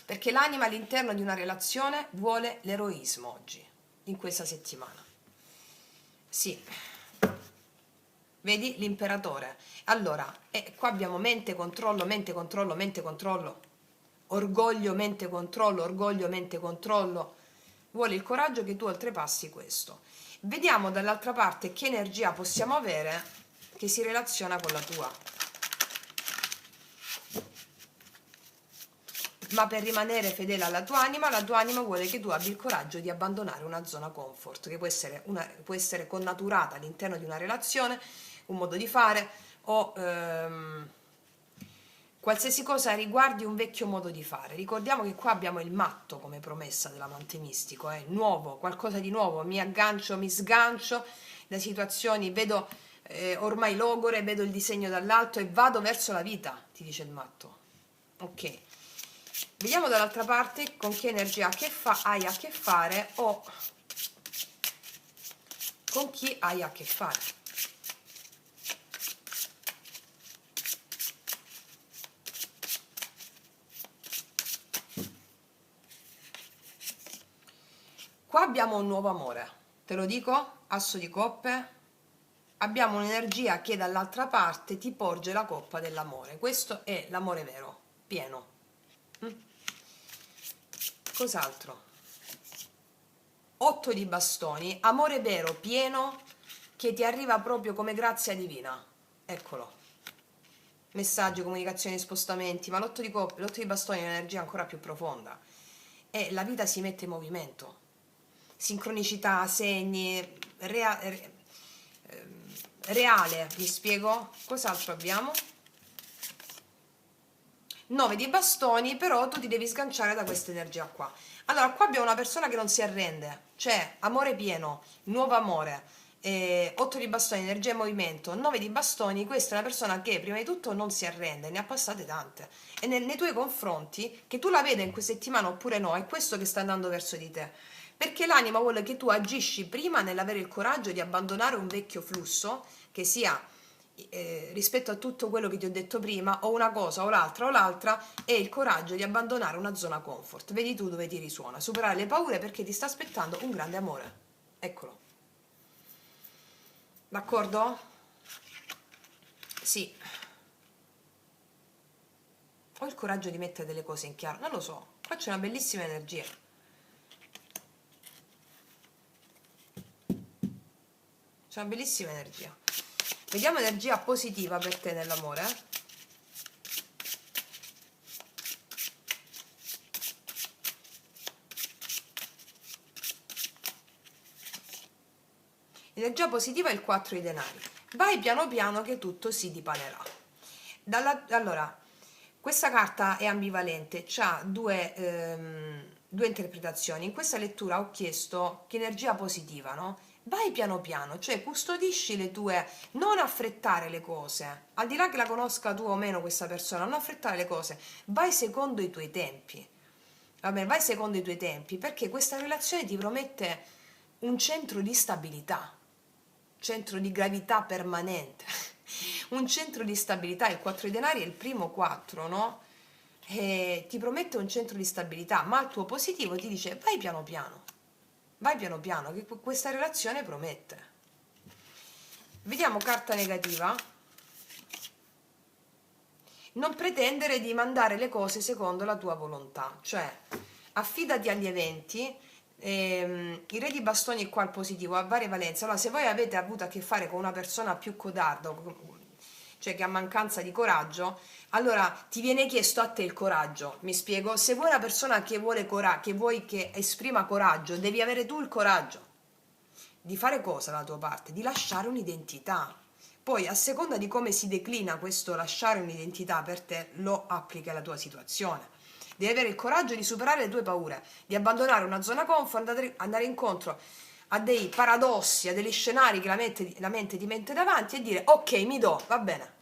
Perché l'anima all'interno di una relazione vuole l'eroismo oggi, in questa settimana. Sì. Vedi l'imperatore. Allora, qua abbiamo mente, controllo, mente, controllo, mente, controllo. Orgoglio, mente, controllo, orgoglio, mente, controllo. Vuole il coraggio che tu oltrepassi questo. Vediamo dall'altra parte che energia possiamo avere che si relaziona con la tua. Ma per rimanere fedele alla tua anima vuole che tu abbia il coraggio di abbandonare una zona comfort, che può essere connaturata all'interno di una relazione, un modo di fare o qualsiasi cosa riguardi un vecchio modo di fare. Ricordiamo che qua abbiamo il matto come promessa dell'amante mistico, nuovo, qualcosa di nuovo, mi aggancio, mi sgancio da situazioni, vedo ormai logore, vedo il disegno dall'alto e vado verso la vita, ti dice il matto. Ok. Vediamo dall'altra parte con che energia hai a che fare o con chi hai a che fare. Qua abbiamo un nuovo amore, te lo dico, asso di coppe, abbiamo un'energia che dall'altra parte ti porge la coppa dell'amore, questo è l'amore vero, pieno. Cos'altro? 8 di bastoni, amore vero, pieno, che ti arriva proprio come grazia divina, eccolo. Messaggi, comunicazioni, spostamenti, ma l'8 di bastoni è un'energia ancora più profonda e la vita si mette in movimento. Sincronicità, segni, reale, mi spiego? Cos'altro abbiamo? 9 di bastoni, però tu ti devi sganciare da questa energia qua. Allora, qua abbiamo una persona che non si arrende, cioè amore pieno, nuovo amore, 8 di bastoni, energia e movimento, 9 di bastoni, questa è una persona che prima di tutto non si arrende, ne ha passate tante, e nei tuoi confronti, che tu la veda in questa settimana oppure no, è questo che sta andando verso di te, perché l'anima vuole che tu agisci prima nell'avere il coraggio di abbandonare un vecchio flusso, che sia rispetto a tutto quello che ti ho detto prima, o una cosa o l'altra, è il coraggio di abbandonare una zona comfort. Vedi tu dove ti risuona, superare le paure perché ti sta aspettando un grande amore. Eccolo. D'accordo? Sì, ho il coraggio di mettere delle cose in chiaro, non lo so, qua c'è una bellissima energia. C'è una bellissima energia. Vediamo energia positiva per te nell'amore. Energia positiva è il 4 di denari. Vai piano piano che tutto si dipanerà. Allora, questa carta è ambivalente, ha due interpretazioni. In questa lettura ho chiesto che energia positiva, no? Vai piano piano, cioè custodisci le tue, non affrettare le cose, al di là che la conosca tu o meno questa persona, non affrettare le cose, vai secondo i tuoi tempi. Va bene, vai secondo i tuoi tempi, perché questa relazione ti promette un centro di stabilità, centro di gravità permanente, un centro di stabilità. Il 4 di denari è il primo 4, no? E ti promette un centro di stabilità, ma il tuo positivo ti dice vai piano piano, che questa relazione promette. Vediamo carta negativa. Non pretendere di mandare le cose secondo la tua volontà, cioè affidati agli eventi. Il re di bastoni qua al positivo ha varie valenze. Allora, se voi avete avuto a che fare con una persona più codarda, cioè che ha mancanza di coraggio, allora ti viene chiesto a te il coraggio. Mi spiego? Se vuoi una persona che vuole che vuoi che esprima coraggio, devi avere tu il coraggio di fare cosa dalla tua parte? Di lasciare un'identità. Poi, a seconda di come si declina questo lasciare un'identità per te, lo applichi alla tua situazione. Devi avere il coraggio di superare le tue paure, di abbandonare una zona comfort, andare incontro a dei paradossi, a degli scenari che la mente ti mette davanti e dire ok, mi do, va bene.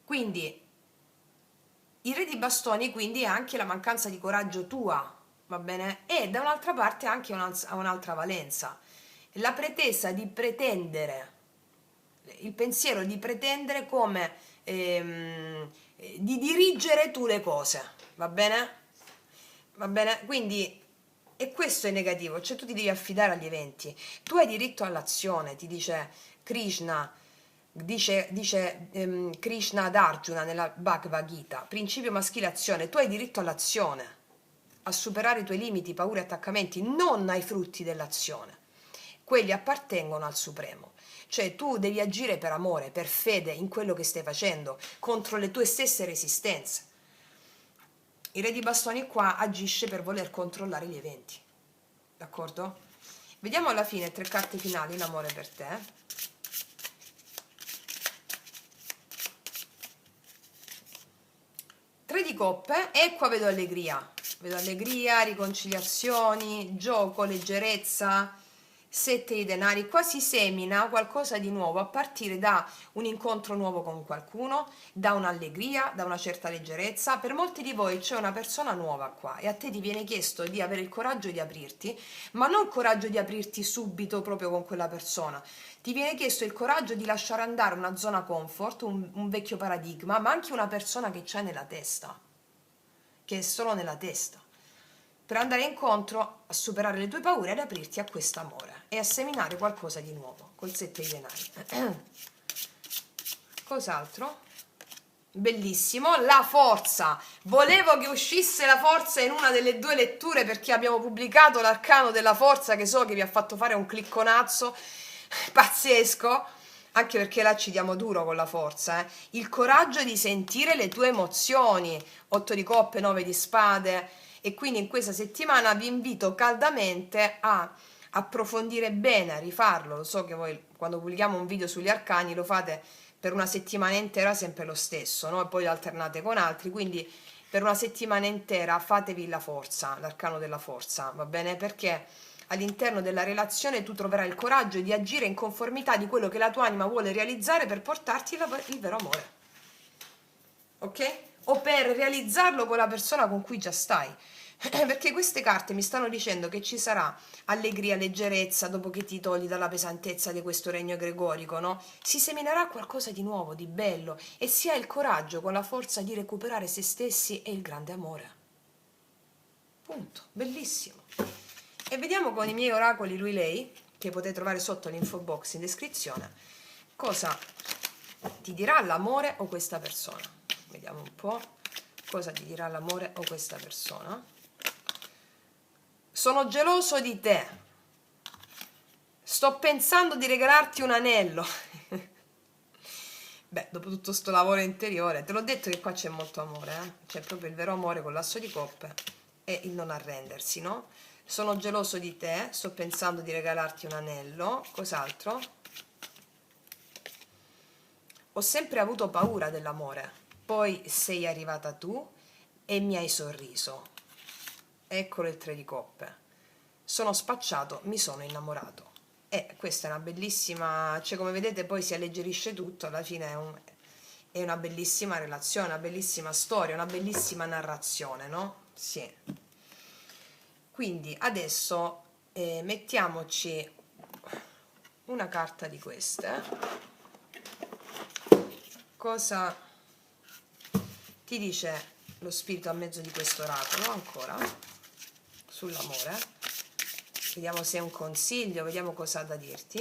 Quindi, il re di bastoni quindi è anche la mancanza di coraggio tua, va bene? E da un'altra parte anche ha un'altra valenza. La pretesa di pretendere, il pensiero di pretendere come di dirigere tu le cose, va bene? Va bene? Quindi, e questo è negativo, cioè tu ti devi affidare agli eventi, tu hai diritto all'azione, ti dice Krishna, dice Krishna ad Arjuna nella Bhagavad Gita, principio maschile azione, tu hai diritto all'azione, a superare i tuoi limiti, paure e attaccamenti, non ai frutti dell'azione. Quelli appartengono al Supremo. Cioè tu devi agire per amore, per fede in quello che stai facendo, contro le tue stesse resistenze. Il re di bastoni qua agisce per voler controllare gli eventi. D'accordo? Vediamo alla fine 3 carte finali in amore per te. 3 di coppe e qua vedo allegria, riconciliazioni, gioco, leggerezza, 7 di denari. Qua si semina qualcosa di nuovo a partire da un incontro nuovo con qualcuno, da un'allegria, da una certa leggerezza. Per molti di voi c'è una persona nuova qua e a te ti viene chiesto di avere il coraggio di aprirti, ma non il coraggio di aprirti subito proprio con quella persona. Ti viene chiesto il coraggio di lasciare andare una zona comfort, un vecchio paradigma, ma anche una persona che c'è nella testa, che è solo nella testa, per andare incontro a superare le tue paure ed aprirti a quest'amore e a seminare qualcosa di nuovo col 7 di denari. Cos'altro? Bellissimo, la forza. Volevo che uscisse la forza in una delle 2 letture perché abbiamo pubblicato l'arcano della forza, che so che vi ha fatto fare un clicconazzo pazzesco, anche perché là ci diamo duro con la forza, eh. Il coraggio di sentire le tue emozioni, 8 di coppe, 9 di spade, e quindi in questa settimana vi invito caldamente a approfondire bene, a rifarlo. Lo so che voi quando pubblichiamo un video sugli arcani lo fate per una settimana intera sempre lo stesso, no? E poi lo alternate con altri, quindi per una settimana intera fatevi la forza, l'arcano della forza, va bene? Perché all'interno della relazione tu troverai il coraggio di agire in conformità di quello che la tua anima vuole realizzare per portarti il vero amore, ok? O per realizzarlo con la persona con cui già stai. Perché queste carte mi stanno dicendo che ci sarà allegria, leggerezza dopo che ti togli dalla pesantezza di questo regno egregorico, no? Si seminerà qualcosa di nuovo, di bello, e si ha il coraggio con la forza di recuperare se stessi e il grande amore. Punto. Bellissimo. E vediamo con i miei oracoli lui lei, che potete trovare sotto l'info box in descrizione, Cosa ti dirà l'amore o questa persona? Vediamo un po' cosa ti dirà l'amore o questa persona. Sono geloso di te. Sto pensando di regalarti un anello. Beh, dopo tutto sto lavoro interiore, te l'ho detto che qua c'è molto amore, C'è proprio il vero amore con l'asso di coppe e il non arrendersi, no? Sono geloso di te, sto pensando di regalarti un anello. Cos'altro? Ho sempre avuto paura dell'amore, poi sei arrivata tu e mi hai sorriso. Eccolo il 3 di coppe. Sono spacciato, mi sono innamorato. E questa è una bellissima, cioè come vedete poi si alleggerisce tutto, alla fine è una bellissima relazione, una bellissima storia, una bellissima narrazione, no? Sì. Quindi adesso mettiamoci una carta di queste. Cosa ti dice lo spirito a mezzo di questo oracolo ancora sull'amore? Vediamo se è un consiglio, vediamo cosa ha da dirti.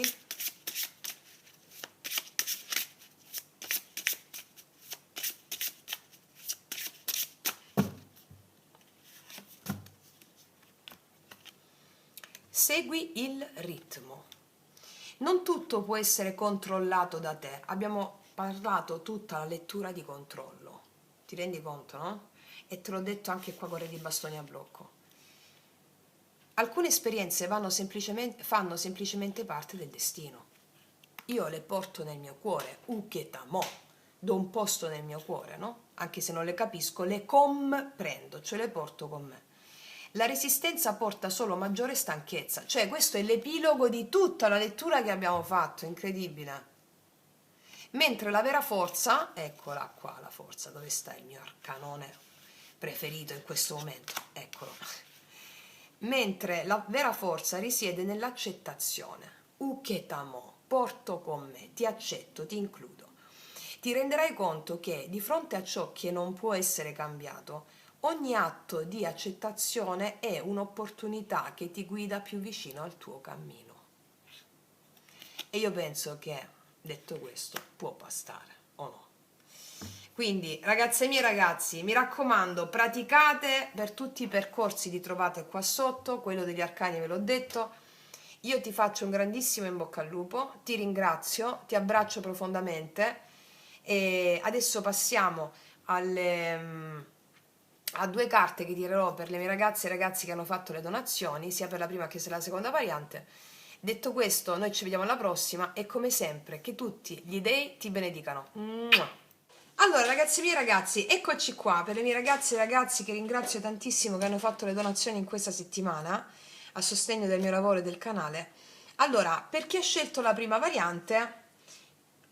Segui il ritmo. Non tutto può essere controllato da te. Abbiamo parlato tutta la lettura di controllo. Ti rendi conto, no? E te l'ho detto anche qua con Re di Bastoni a blocco. Alcune esperienze fanno semplicemente parte del destino. Io le porto nel mio cuore, uketamo, do un posto nel mio cuore, no? Anche se non le capisco, le comprendo, cioè le porto con me. La resistenza porta solo maggiore stanchezza, cioè questo è l'epilogo di tutta la lettura che abbiamo fatto, incredibile. Mentre la vera forza, eccola qua la forza, dove sta il mio arcanone preferito in questo momento, eccolo. Mentre la vera forza risiede nell'accettazione. Uketamo, porto con me, ti accetto, ti includo. Ti renderai conto che di fronte a ciò che non può essere cambiato, ogni atto di accettazione è un'opportunità che ti guida più vicino al tuo cammino. E io penso che, detto questo, può bastare, o no? Quindi, ragazze mie e ragazzi, mi raccomando, praticate per tutti i percorsi, li trovate qua sotto, quello degli arcani ve l'ho detto. Io ti faccio un grandissimo in bocca al lupo, ti ringrazio, ti abbraccio profondamente e adesso passiamo a due carte che tirerò per le mie ragazze e ragazzi che hanno fatto le donazioni, sia per la prima che per la seconda variante. Detto questo, noi ci vediamo alla prossima e come sempre che tutti gli dei ti benedicano. Mua! Allora ragazzi miei ragazzi, eccoci qua per le mie ragazze e ragazzi che ringrazio tantissimo che hanno fatto le donazioni in questa settimana a sostegno del mio lavoro e del canale. Allora, per chi ha scelto la prima variante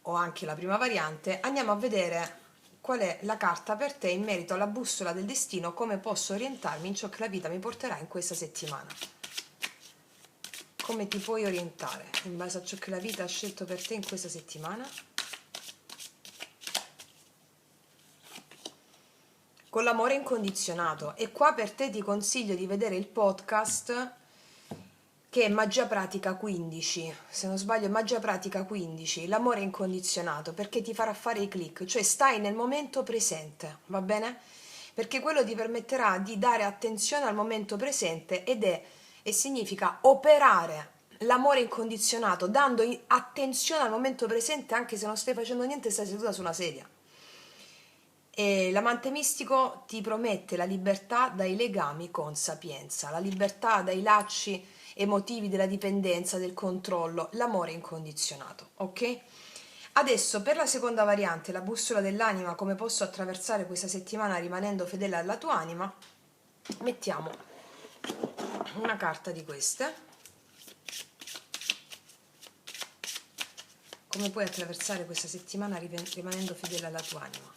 o anche la prima variante, andiamo a vedere qual è la carta per te in merito alla bussola del destino, come posso orientarmi in ciò che la vita mi porterà in questa settimana. Come ti puoi orientare in base a ciò che la vita ha scelto per te in questa settimana? Con l'amore incondizionato. E qua per te ti consiglio di vedere il podcast che è Magia Pratica 15, se non sbaglio Magia Pratica 15, l'amore incondizionato, perché ti farà fare i click, cioè stai nel momento presente, va bene? Perché quello ti permetterà di dare attenzione al momento presente e significa operare l'amore incondizionato, dando attenzione al momento presente anche se non stai facendo niente e stai seduta su una sedia. E l'amante mistico ti promette la libertà dai legami con sapienza, la libertà dai lacci emotivi della dipendenza, del controllo, l'amore incondizionato, ok? Adesso per la seconda variante, la bussola dell'anima, come posso attraversare questa settimana rimanendo fedele alla tua anima, mettiamo una carta di queste. Come puoi attraversare questa settimana rimanendo fedele alla tua anima?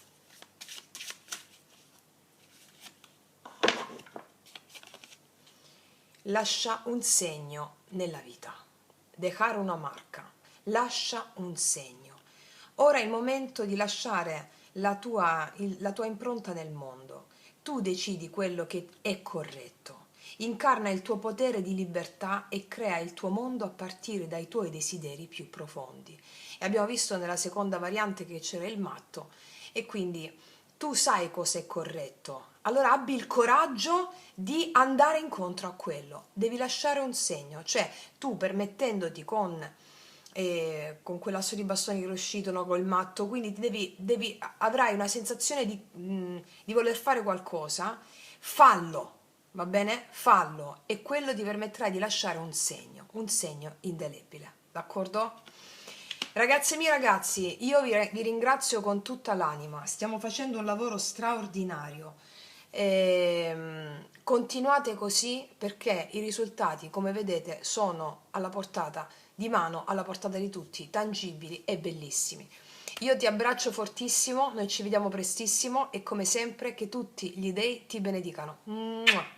Lascia un segno nella vita, dejar una marca, lascia un segno. Ora è il momento di lasciare la tua impronta nel mondo. Tu decidi quello che è corretto incarna il tuo potere di libertà e crea il tuo mondo a partire dai tuoi desideri più profondi. E abbiamo visto nella seconda variante che c'era il matto, e quindi tu sai cosa è corretto, allora abbi il coraggio di andare incontro a quello, devi lasciare un segno, cioè tu permettendoti con quell'asso di bastoni che è uscito, no, col matto, quindi avrai una sensazione di voler fare qualcosa, fallo, va bene? Fallo, e quello ti permetterà di lasciare un segno indelebile, d'accordo? Ragazze mie, ragazzi, io vi ringrazio con tutta l'anima, stiamo facendo un lavoro straordinario. Continuate così perché i risultati, come vedete, sono alla portata di mano, alla portata di tutti, tangibili e bellissimi. Io ti abbraccio fortissimo, noi ci vediamo prestissimo e come sempre che tutti gli dei ti benedicano. Mua!